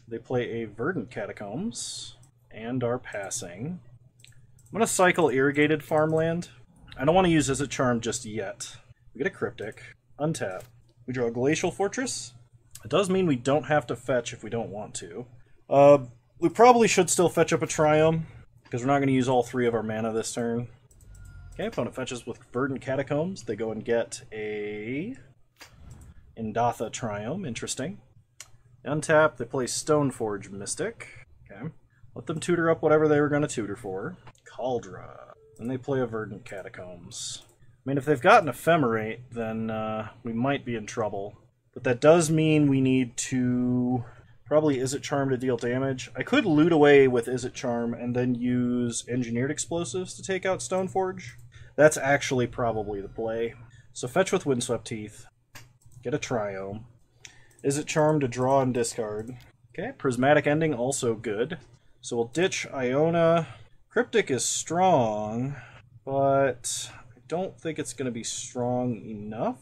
They play a Verdant Catacombs and are passing. I'm going to cycle Irrigated Farmland. I don't want to use Izzet Charm just yet. We get a Cryptic. Untap. We draw a Glacial Fortress. It does mean we don't have to fetch if we don't want to. We probably should still fetch up a Triome, because we're not going to use all 3 of our mana this turn. Okay, opponent fetches with Verdant Catacombs. They go and get a Indatha Triome. Interesting. Untap, they play Stoneforge Mystic. Okay. Let them tutor up whatever they were going to tutor for. Kaldra. Then they play a Verdant Catacombs. I mean, if they've got an Ephemerate, then we might be in trouble. But that does mean we need to probably Izzet Charm to deal damage. I could loot away with Izzet Charm and then use Engineered Explosives to take out Stoneforge. That's actually probably the play. So fetch with Windswept Teeth. Get a Triome. Izzet Charm to draw and discard. Okay, Prismatic Ending also good. So we'll ditch Iona. Cryptic is strong, but I don't think it's going to be strong enough.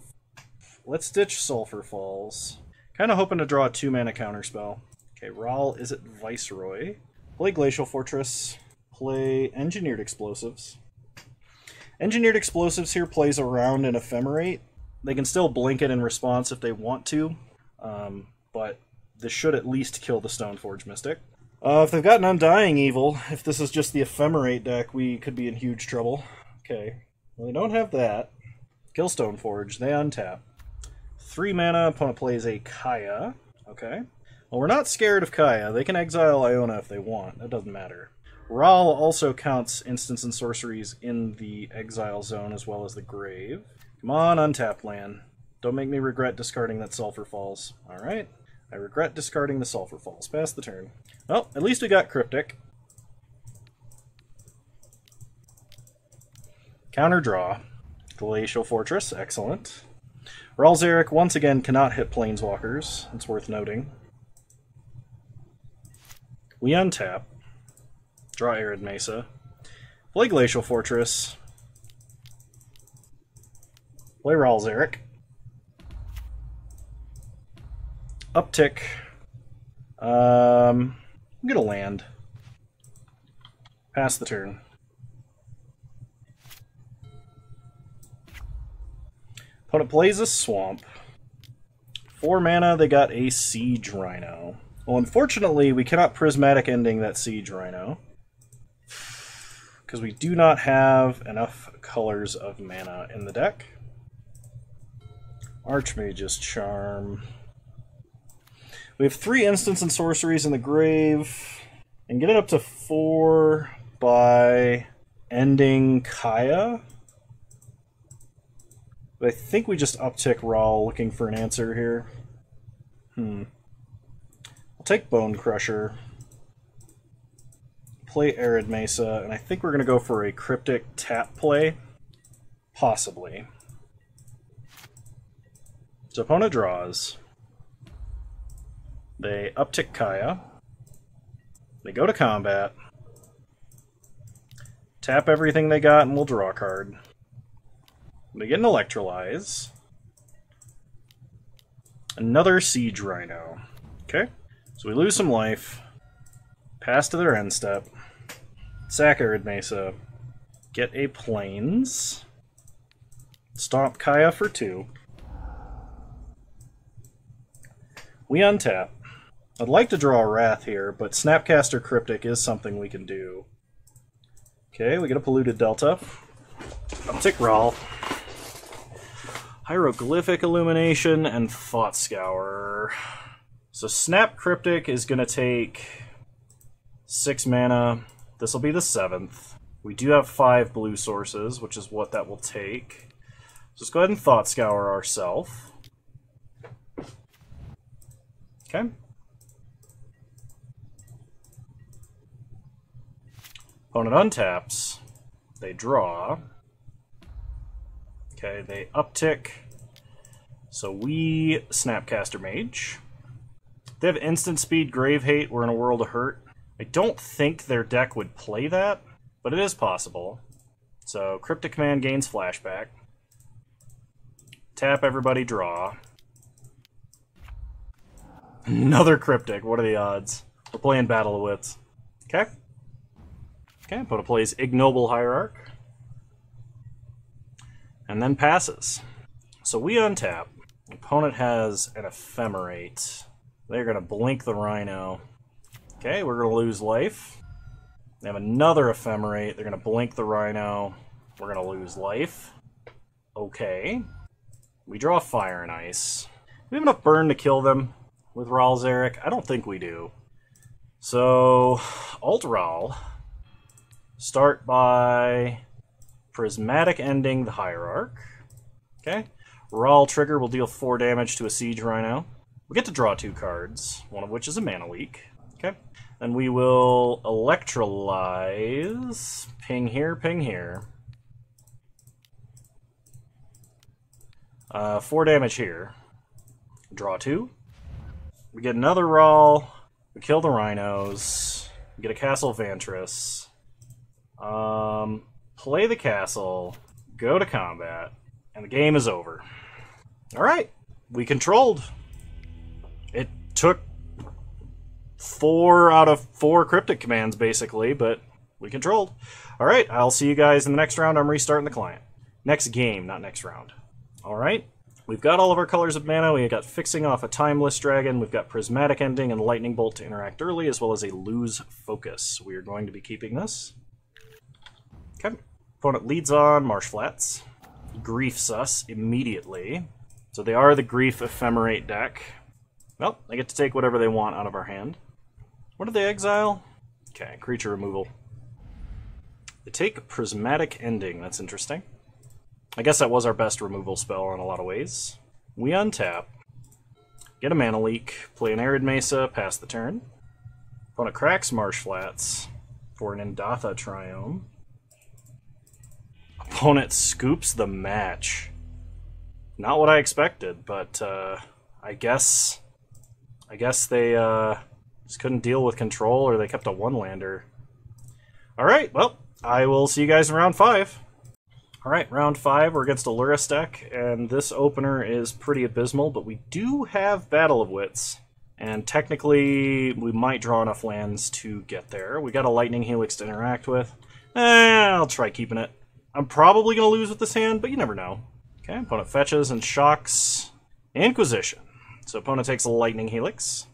Let's ditch Sulphur Falls. Kind of hoping to draw a 2-mana counterspell. Okay, Ral Izzet Viceroy. Play Glacial Fortress. Play Engineered Explosives. Engineered Explosives here plays around an Ephemerate. They can still blink it in response if they want to, but this should at least kill the Stoneforge Mystic. If they've got an Undying Evil, if this is just the Ephemerate deck, we could be in huge trouble. Okay, well, they don't have that. Kill Stoneforge, they untap. 3 mana, opponent plays a Kaya. Okay. Well, we're not scared of Kaya. They can exile Iona if they want. That doesn't matter. Ral also counts instants and sorceries in the exile zone as well as the grave. Come on, untapped land. Don't make me regret discarding that Sulphur Falls. Alright. I regret discarding the Sulphur Falls. Pass the turn. Well, at least we got Cryptic. Counter draw. Glacial Fortress. Excellent. Ral Zarek once again cannot hit Planeswalkers. It's worth noting. We untap. Draw Arid Mesa. Play Glacial Fortress. Play Ral Zarek. Uptick. I'm gonna land. Pass the turn. Opponent plays a Swamp. 4 mana, they got a Siege Rhino. Well, unfortunately, we cannot Prismatic Ending that Siege Rhino, because we do not have enough colors of mana in the deck. Archmage's Charm. We have 3 instants and sorceries in the grave, and get it up to 4 by ending Kaya. But I think we just uptick Ral looking for an answer here. I'll take Bone Crusher. Play Arid Mesa, and I think we're going to go for a Cryptic tap play. Possibly. So opponent draws. They uptick Kaya. They go to combat. Tap everything they got and we'll draw a card. They get an Electrolyze. Another Siege Rhino. Okay, so we lose some life. Pass to their end step. Sack Arid Mesa. Get a Plains. Stomp Kaya for 2. We untap. I'd like to draw a Wrath here, but Snapcaster Cryptic is something we can do. Okay, we get a Polluted Delta. Uptick Rawl. Hieroglyphic Illumination and Thought Scour. So Snap Cryptic is going to take 6 mana. This will be the 7th. We do have 5 blue sources, which is what that will take. Just go ahead and Thought Scour ourselves. Okay. Opponent untaps. They draw. Okay, they uptick. So we Snapcaster Mage. They have instant speed, Grave Hate, we're in a World of Hurt. I don't think their deck would play that, but it is possible. So Cryptic Command gains flashback. Tap everybody, draw. Another Cryptic, what are the odds? We're playing Battle of Wits. Okay. Okay, opponent plays Ignoble Hierarch. And then passes. So we untap. Opponent has an Ephemerate. They're going to blink the Rhino. Okay, we're going to lose life. They have another Ephemerate. They're going to blink the Rhino. We're going to lose life. Okay. We draw Fire and Ice. Do we have enough burn to kill them with Rawl Zarek? I don't think we do. So, Alt Rawl. Start by Prismatic Ending the Hierarch. Okay. Rawl trigger will deal 4 damage to a Siege Rhino. We get to draw 2 cards, one of which is a mana leak. Okay. Then we will Electrolyze. Ping here, ping here. 4 damage here. Draw 2. We get another Rawl. We kill the Rhinos. We get a Castle Vantress. Play the castle. Go to combat. And the game is over. Alright. We controlled. It took 4 out of 4 Cryptic commands, basically, but we controlled. Alright, I'll see you guys in the next round. I'm restarting the client. Next game, not next round. Alright, we've got all of our colors of mana. We got Fixing off a Timeless Dragon. We've got Prismatic Ending and Lightning Bolt to interact early, as well as a Lose Focus. We are going to be keeping this. Okay. Opponent leads on Marsh Flats. Griefs us immediately. So they are the Grief Ephemerate deck. Well, they get to take whatever they want out of our hand. What did they exile? Okay, creature removal. They take Prismatic Ending. That's interesting. I guess that was our best removal spell in a lot of ways. We untap. Get a mana leak. Play an Arid Mesa. Pass the turn. Opponent cracks Marsh Flats for an Indatha Triome. Opponent scoops the match. Not what I expected, but I guess they just couldn't deal with control, or they kept a one-lander. Alright, well, I will see you guys in round 5. Alright, round 5, we're against a Lurrus deck, and this opener is pretty abysmal, but we do have Battle of Wits. And technically, we might draw enough lands to get there. We got a Lightning Helix to interact with. I'll try keeping it. I'm probably going to lose with this hand, but you never know. Okay, opponent fetches and shocks Inquisition. So opponent takes a Lightning Helix.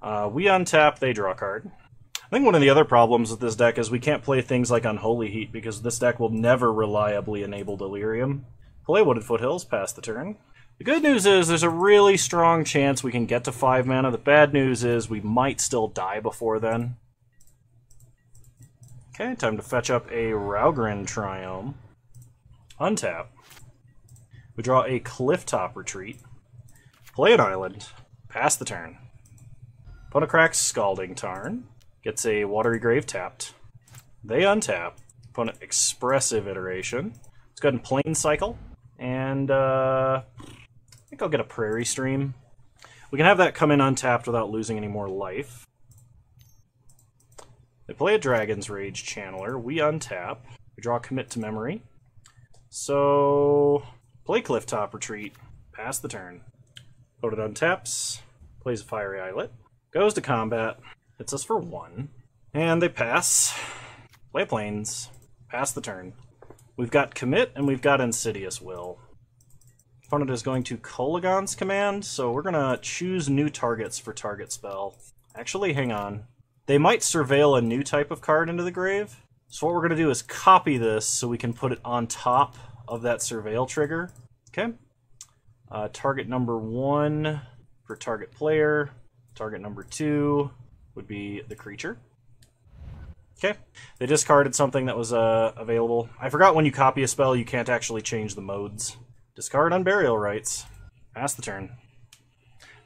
We untap, they draw a card. I think one of the other problems with this deck is we can't play things like Unholy Heat, because this deck will never reliably enable Delirium. Play Wooded Foothills, pass the turn. The good news is there's a really strong chance we can get to 5 mana. The bad news is we might still die before then. Okay, time to fetch up a Raugrin Triome. Untap. We draw a Clifftop Retreat. Play an island. Pass the turn. Opponent cracks Scalding Tarn. Gets a Watery Grave tapped. They untap. Opponent Expressive Iteration. Let's go ahead and Plane Cycle. And I think I'll get a Prairie Stream. We can have that come in untapped without losing any more life. They play a Dragon's Rage Channeler. We untap. We draw Commit to Memory. So, play Clifftop Retreat. Pass the turn. Opponent untaps. Plays a Fiery Islet. Goes to combat. Hits us for 1. And they pass. Play planes. Pass the turn. We've got Commit and we've got Insidious Will. Opponent is going to Kolaghan's Command, so we're going to choose new targets for target spell. Actually, hang on. They might surveil a new type of card into the grave. So what we're going to do is copy this so we can put it on top of that surveil trigger. Okay. Target number 1 for target player. Target number 2 would be the creature. Okay. They discarded something that was available. I forgot when you copy a spell, you can't actually change the modes. Discard Unburial Rites. Pass the turn.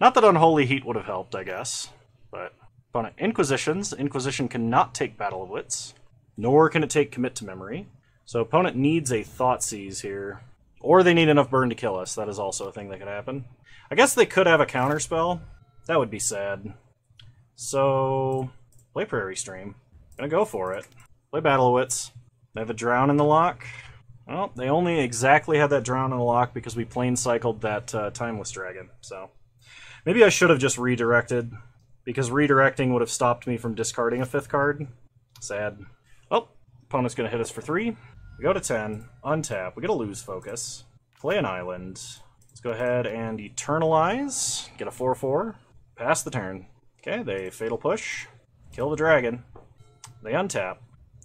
Not that Unholy Heat would have helped, I guess. But opponent Inquisitions. Inquisition cannot take Battle of Wits. Nor can it take Commit to Memory. So opponent needs a Thoughtseize here. Or they need enough burn to kill us. That is also a thing that could happen. I guess they could have a counterspell. That would be sad. So, play Prairie Stream. Gonna go for it. Play Battle of Wits. They have a Drown in the lock. Well, they only exactly had that Drown in the lock because we plane cycled that Timeless Dragon. So, maybe I should have just redirected. Because redirecting would have stopped me from discarding a 5th card. Sad. Oh, opponent's gonna hit us for 3. We go to 10, untap, we get a lose focus, play an island. Let's go ahead and eternalize, get a 4/4, pass the turn. Okay, they fatal push, kill the dragon. They untap,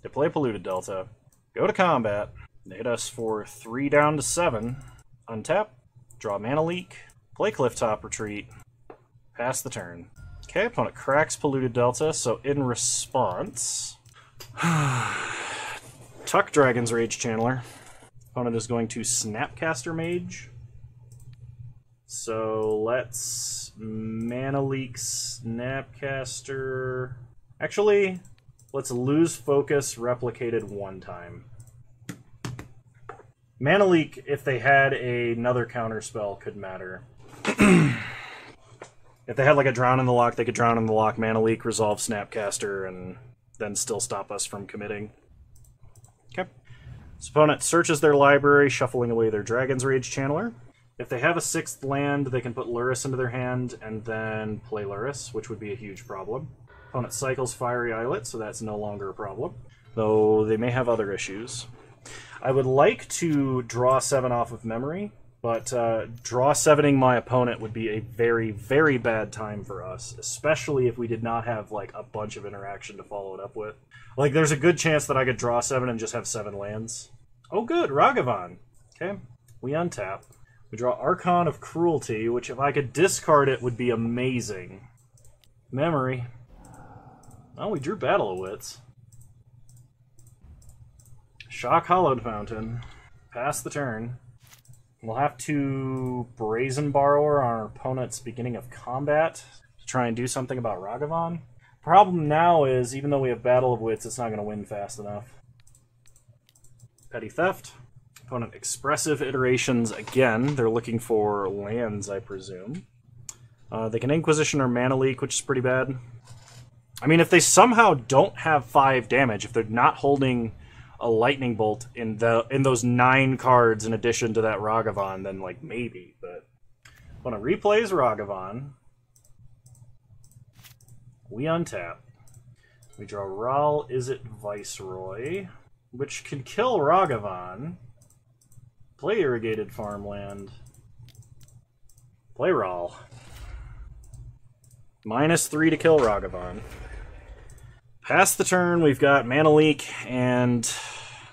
they play Polluted Delta, go to combat, they hit us for 3 down to 7, untap, draw Mana Leak, play Clifftop Retreat, pass the turn. Okay, opponent cracks Polluted Delta, so in response... Tuck Dragon's Rage Channeler. Opponent is going to Snapcaster Mage. So let's Mana Leak Snapcaster. Actually, let's lose focus replicated 1 time. Mana Leak, if they had another counter spell, could matter. If they had like a Drown in the lock, they could Drown in the lock, Mana Leak, resolve Snapcaster, and then still stop us from committing. Okay. So opponent searches their library, shuffling away their Dragon's Rage Channeler. If they have a 6th land, they can put Lurrus into their hand and then play Lurrus, which would be a huge problem. Opponent cycles Fiery Islet, so that's no longer a problem, though they may have other issues. I would like to draw 7 off of memory, but draw 7ing my opponent would be a very, very bad time for us, especially if we did not have like a bunch of interaction to follow it up with. Like, there's a good chance that I could draw 7 and just have 7 lands. Oh good, Ragavan. Okay, we untap. We draw Archon of Cruelty, which if I could discard it would be amazing. Memory. Oh, we drew Battle of Wits. Shock Hollowed Fountain. Pass the turn. We'll have to Brazen Borrower on our opponent's beginning of combat to try and do something about Ragavan. Problem now is, even though we have Battle of Wits, it's not going to win fast enough. Petty Theft. Opponent Expressive Iterations again. They're looking for lands, I presume. They can Inquisition or Mana Leak, which is pretty bad. I mean, if they somehow don't have 5 damage, if they're not holding a Lightning Bolt in those 9 cards in addition to that Ragavan, then like maybe, but when it replays Ragavan, we untap. We draw Ral Izzet Viceroy, which can kill Ragavan. Play Irrigated Farmland. Play Ral. -3 to kill Ragavan. Past the turn, we've got Mana Leak and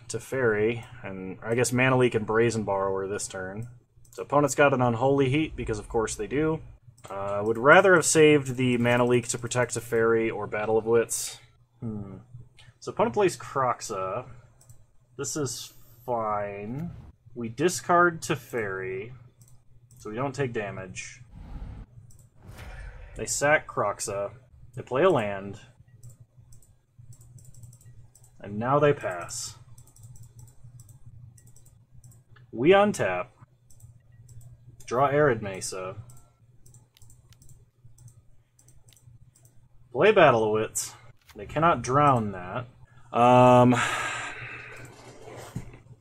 Teferi, and I guess Mana Leak and Brazen Borrower this turn. So opponent's got an Unholy Heat, because of course they do. Would rather have saved the Mana Leak to protect Teferi or Battle of Wits. So opponent plays Kroxa. This is fine. We discard Teferi, so we don't take damage. They sack Kroxa. They play a land. And now they pass. We untap. Draw Arid Mesa. Play Battle of Wits. They cannot drown that.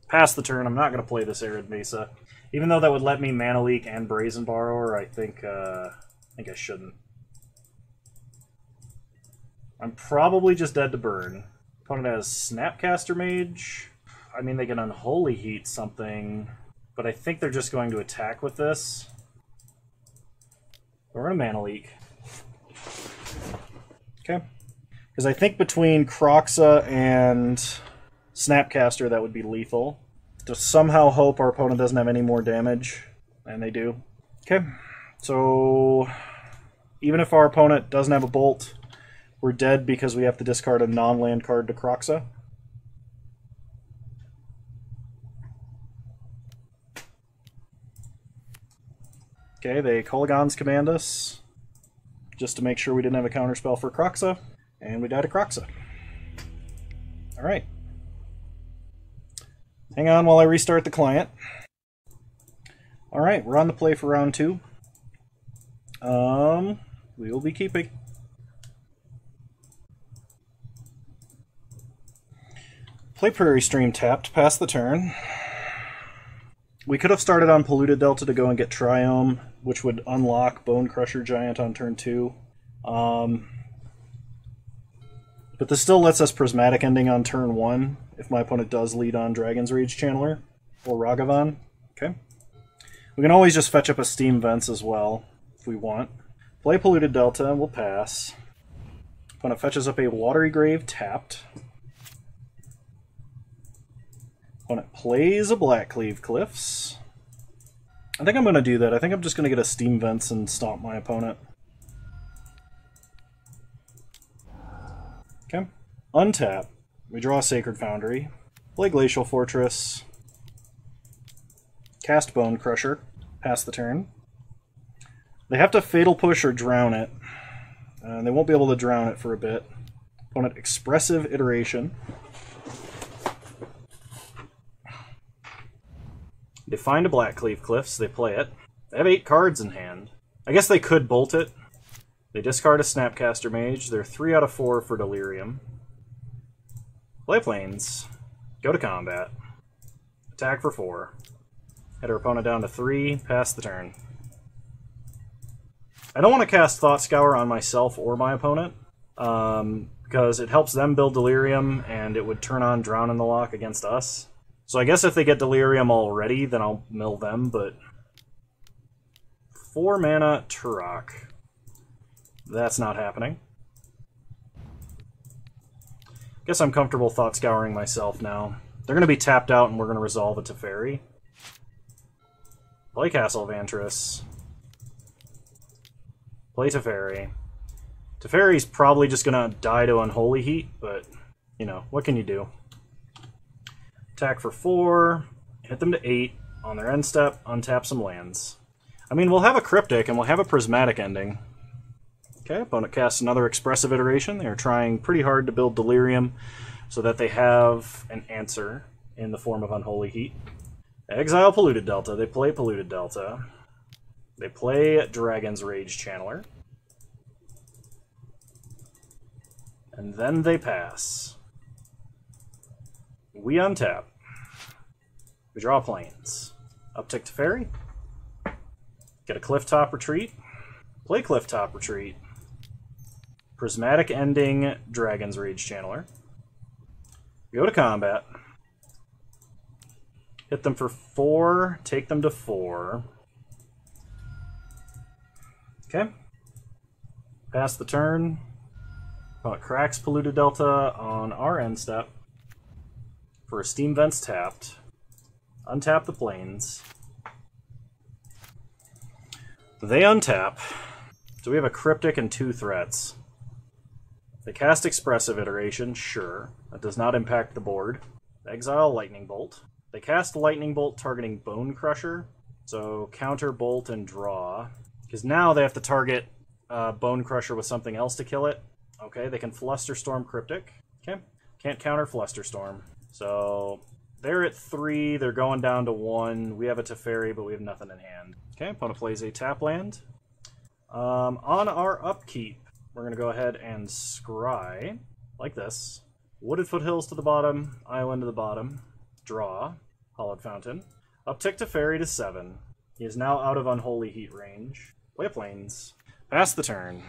Pass the turn. I'm not going to play this Arid Mesa. Even though that would let me Mana Leak and Brazen Borrower, I think I shouldn't. I'm probably just dead to burn. Opponent has Snapcaster Mage. I mean, they can Unholy Heat something, but I think they're just going to attack with this. We're going to Mana Leak. Okay. Because I think between Kroxa and Snapcaster, that would be lethal. To somehow hope our opponent doesn't have any more damage, and they do. Okay. So even if our opponent doesn't have a Bolt, we're dead because we have to discard a non-land card to Kroxa. Okay, they Kolaghan's command us, just to make sure we didn't have a counterspell for Kroxa, and we died to Kroxa. Alright. Hang on while I restart the client. Alright, we're on the play for round 2. We will be keeping. Play Prairie Stream tapped, pass the turn. We could have started on Polluted Delta to go and get Triome, which would unlock Bone Crusher Giant on turn 2. But this still lets us Prismatic Ending on turn 1 if my opponent does lead on Dragon's Rage Channeler or Ragavan. Okay. We can always just fetch up a Steam Vents as well if we want. Play Polluted Delta, and we'll pass. Opponent fetches up a Watery Grave tapped. Opponent plays a Blackcleave Cliffs. I think I'm going to do that. I think I'm just going to get a Steam Vents and stomp my opponent. Okay. Untap. We draw a Sacred Foundry. Play Glacial Fortress. Cast Bone Crusher. Pass the turn. They have to Fatal Push or Drown it. They won't be able to drown it for a bit. Opponent Expressive Iteration. They find a Blackcleave Cliffs, they play it. They have 8 cards in hand. I guess they could bolt it. They discard a Snapcaster Mage. They're 3 out of 4 for Delirium. Play Plains. Go to combat. Attack for 4. Hit our opponent down to 3, pass the turn. I don't want to cast Thought Scour on myself or my opponent, because it helps them build Delirium, and it would turn on Drown in the Lock against us. So I guess if they get Delirium already, then I'll mill them, but 4 mana Turok. That's not happening. Guess I'm comfortable Thought Scouring myself now. They're going to be tapped out and we're going to resolve a Teferi. Play Castle Vantress. Play Teferi. Teferi's probably just going to die to Unholy Heat, but, you know, what can you do? Attack for 4, hit them to 8 on their end step, untap some lands. I mean, we'll have a Cryptic and we'll have a Prismatic Ending. Okay, opponent casts another Expressive Iteration. They are trying pretty hard to build Delirium so that they have an answer in the form of Unholy Heat. Exile Polluted Delta. They play Polluted Delta. They play Dragon's Rage Channeler. And then they pass. We untap. We draw Plains. Uptick Teferi. Get a Clifftop Retreat. Play Clifftop Retreat. Prismatic Ending, Dragon's Rage Channeler. Go to combat. Hit them for 4, take them to 4. Okay. Pass the turn. Opponent cracks Polluted Delta on our end step. For a Steam Vents tapped. Untap the Plains. They untap. So we have a Cryptic and 2 threats. They cast Expressive Iteration, sure. That does not impact the board. Exile Lightning Bolt. They cast Lightning Bolt targeting Bone Crusher. So counter Bolt and draw. Because now they have to target Bone Crusher with something else to kill it. Okay, they can Flusterstorm Cryptic. Okay, can't counter Flusterstorm. So they're at 3, they're going down to 1. We have a Teferi, but we have nothing in hand. Okay, opponent plays a tap land. On our upkeep, we're going to go ahead and scry, like this. Wooded Foothills to the bottom, Island to the bottom. Draw, Hollowed Fountain. Uptick Teferi to 7. He is now out of Unholy Heat range. Play Plains. Pass the turn.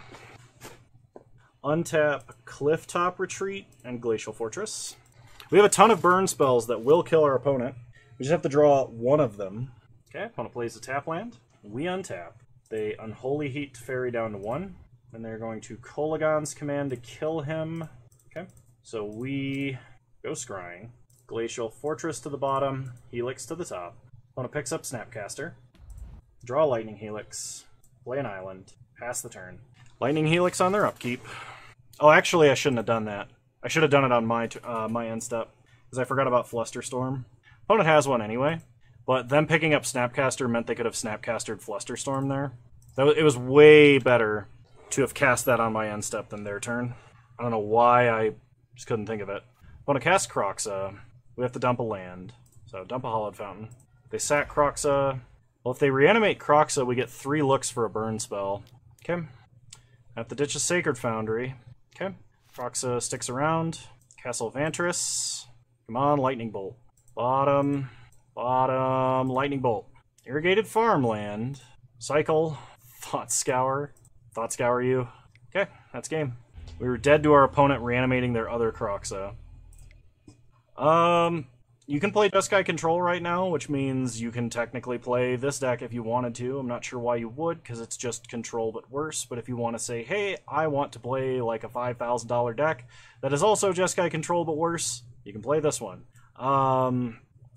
untap Clifftop Retreat and Glacial Fortress. We have a ton of burn spells that will kill our opponent. We just have to draw one of them. Okay, opponent plays a tap land. We untap. They Unholy Heat Teferi down to 1. And they're going to Kolaghan's Command to kill him. Okay, so we go Scrying. Glacial Fortress to the bottom, Helix to the top. Opponent picks up Snapcaster. Draw Lightning Helix. Play an island. Pass the turn. Lightning Helix on their upkeep. Oh, actually, I shouldn't have done that. I should have done it on my end step, because I forgot about Flusterstorm. Opponent has one anyway, but them picking up Snapcaster meant they could have Snapcastered Flusterstorm there. It was way better to have cast that on my end step than their turn. I don't know why, I just couldn't think of it. Opponent casts Kroxa. We have to dump a land, so dump a Hallowed Fountain. They sack Kroxa. Well, if they reanimate Kroxa, we get 3 looks for a burn spell. Okay. I have to ditch a Sacred Foundry. Okay. Kroxa sticks around. Castle Vantress. Come on, Lightning Bolt. Bottom. Lightning Bolt. Irrigated Farmland. Cycle. Thought Scour. Thought Scour you. Okay, that's game. We were dead to our opponent reanimating their other Kroxa. You can play Jeskai Control right now, which means you can technically play this deck if you wanted to. I'm not sure why you would, because it's just Control but worse. But if you want to say, hey, I want to play like a $5,000 deck that is also Jeskai Control but worse, you can play this one.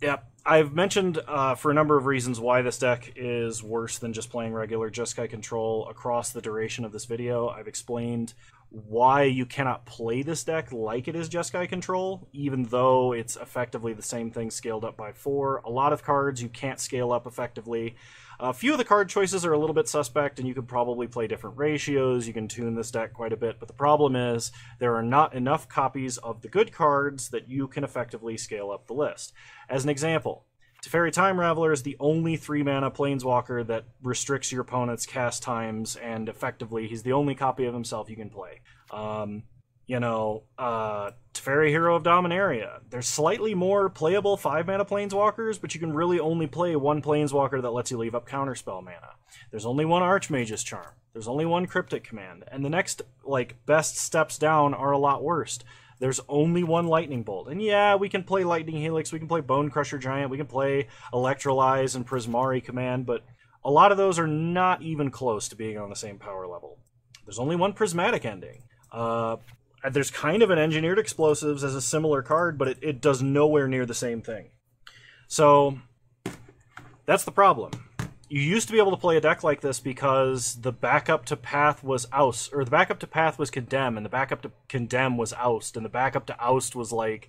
Yeah, I've mentioned for a number of reasons why this deck is worse than just playing regular Jeskai Control across the duration of this video. I've explained why you cannot play this deck like it is Jeskai Control, even though it's effectively the same thing scaled up by 4. A lot of cards you can't scale up effectively. A few of the card choices are a little bit suspect, and you could probably play different ratios. You can tune this deck quite a bit, but the problem is there are not enough copies of the good cards that you can effectively scale up the list. As an example, Teferi Time Raveler is the only 3-mana Planeswalker that restricts your opponent's cast times, and effectively he's the only copy of himself you can play. Teferi Hero of Dominaria. There's slightly more playable 5-mana Planeswalkers, but you can really only play one Planeswalker that lets you leave up Counterspell mana. There's only one Archmage's Charm. There's only one Cryptic Command. And the next, best steps down are a lot worse. There's only one Lightning Bolt. And yeah, we can play Lightning Helix, we can play Bone Crusher Giant, we can play Electrolyze and Prismari Command, but a lot of those are not even close to being on the same power level. There's only one Prismatic Ending. There's kind of an Engineered Explosives as a similar card, but it does nowhere near the same thing. So, that's the problem. You used to be able to play a deck like this because the backup to Path was Oust, or the backup to Path was Condemn, and the backup to Condemn was Oust, and the backup to Oust was like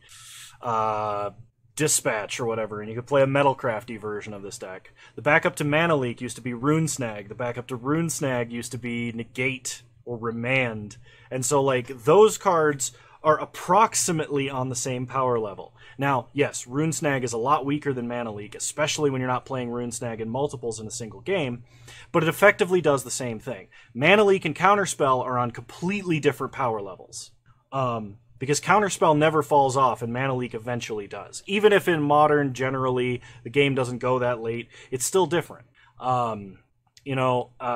Dispatch or whatever, and you could play a Metalcrafty version of this deck. The backup to Mana Leak used to be Rune Snag. The backup to Rune Snag used to be Negate or Remand. And so, those cards are approximately on the same power level. Now, yes, Rune Snag is a lot weaker than Mana Leak, especially when you're not playing Rune Snag in multiples in a single game, but it effectively does the same thing. Mana Leak and Counterspell are on completely different power levels. Because Counterspell never falls off, and Mana Leak eventually does. Even if in Modern, generally, the game doesn't go that late, it's still different.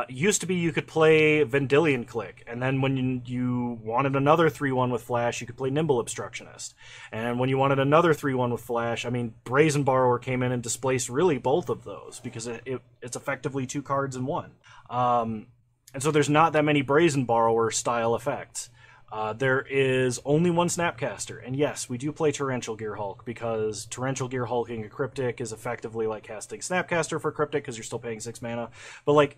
Used to be you could play Vendilion Click, and then when you wanted another 3-1 with Flash, you could play Nimble Obstructionist. And when you wanted another 3-1 with Flash, Brazen Borrower came in and displaced really both of those, because it's effectively 2 cards in one. And so there's not that many Brazen Borrower style effects. There is only one Snapcaster, and yes, we do play Torrential Gear Hulk, because Torrential Gear Hulking a Cryptic is effectively like casting Snapcaster for Cryptic, because you're still paying 6 mana, but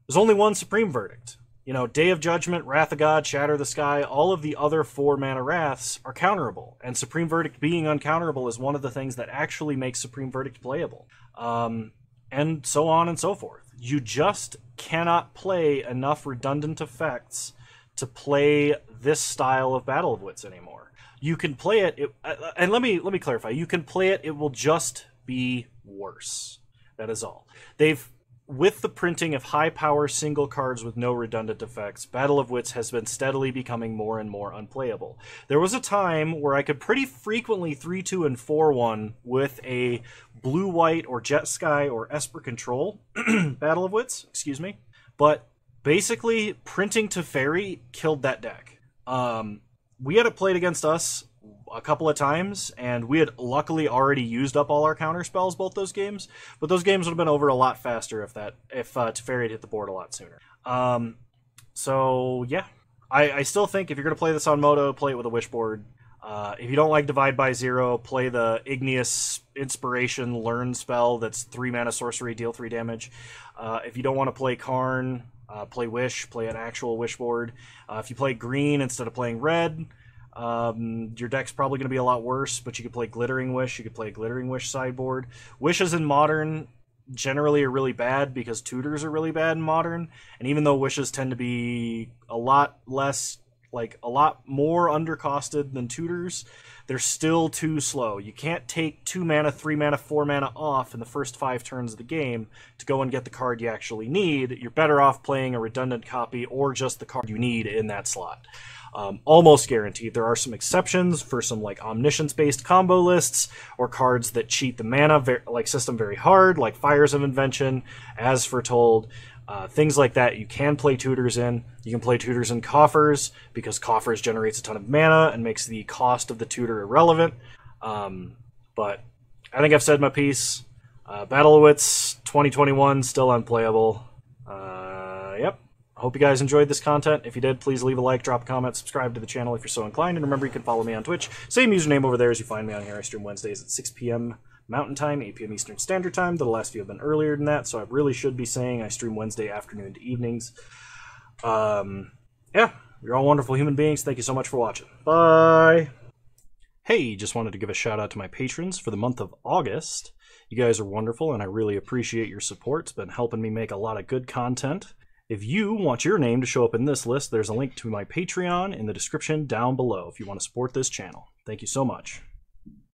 there's only one Supreme Verdict. Day of Judgment, Wrath of God, Shatter the Sky, all of the other 4-mana Wraths are counterable, and Supreme Verdict being uncounterable is one of the things that actually makes Supreme Verdict playable. And so on and so forth. You just cannot play enough redundant effects to play this style of Battle of Wits anymore. You can play it, and let me clarify. You can play it. It will just be worse. That is all. With the printing of high-power single cards with no redundant effects, Battle of Wits has been steadily becoming more and more unplayable. There was a time where I could pretty frequently 3-2 and 4-1 with a blue-white or Jeskai or Esper Control Battle of Wits, but basically, printing Teferi killed that deck. We had it played against us a couple of times, and we had luckily already used up all our counter spells both those games, but those games would have been over a lot faster if Teferi had hit the board a lot sooner. So yeah, I still think if you're going to play this on Moto, play it with a wish board. If you don't like Divide by Zero, play the Igneous Inspiration Learn spell that's 3 mana sorcery, deal 3 damage. If you don't want to play Karn, play Wish, play an actual Wish board. If you play green instead of playing red, your deck's probably going to be a lot worse, but you could play Glittering Wish. You could play a Glittering Wish sideboard. Wishes in Modern generally are really bad because tutors are really bad in Modern, and even though wishes tend to be a lot less, like a lot more undercosted than tutors, they're still too slow. You can't take 2 mana, 3 mana, 4 mana off in the first 5 turns of the game to go and get the card you actually need. You're better off playing a redundant copy or just the card you need in that slot. Almost guaranteed. There are some exceptions for some like omniscience-based combo lists or cards that cheat the mana system very hard, like Fires of Invention, As Foretold, things like that. You can play tutors in. You can play tutors in Coffers because Coffers generates a ton of mana and makes the cost of the tutor irrelevant. But I think I've said my piece. Battle of Wits 2021 still unplayable. Yep. I hope you guys enjoyed this content. If you did, please leave a like, drop a comment, subscribe to the channel if you're so inclined, and remember you can follow me on Twitch. Same username over there as you find me on here. I stream Wednesdays at 6 p.m. Mountain Time, 8 p.m. Eastern Standard Time. The last few have been earlier than that, so I really should be saying I stream Wednesday afternoon to evenings. Yeah, you're all wonderful human beings. Thank you so much for watching. Bye! Hey, just wanted to give a shout out to my patrons for the month of August. You guys are wonderful, and I really appreciate your support. It's been helping me make a lot of good content. If you want your name to show up in this list, there's a link to my Patreon in the description down below if you want to support this channel. Thank you so much.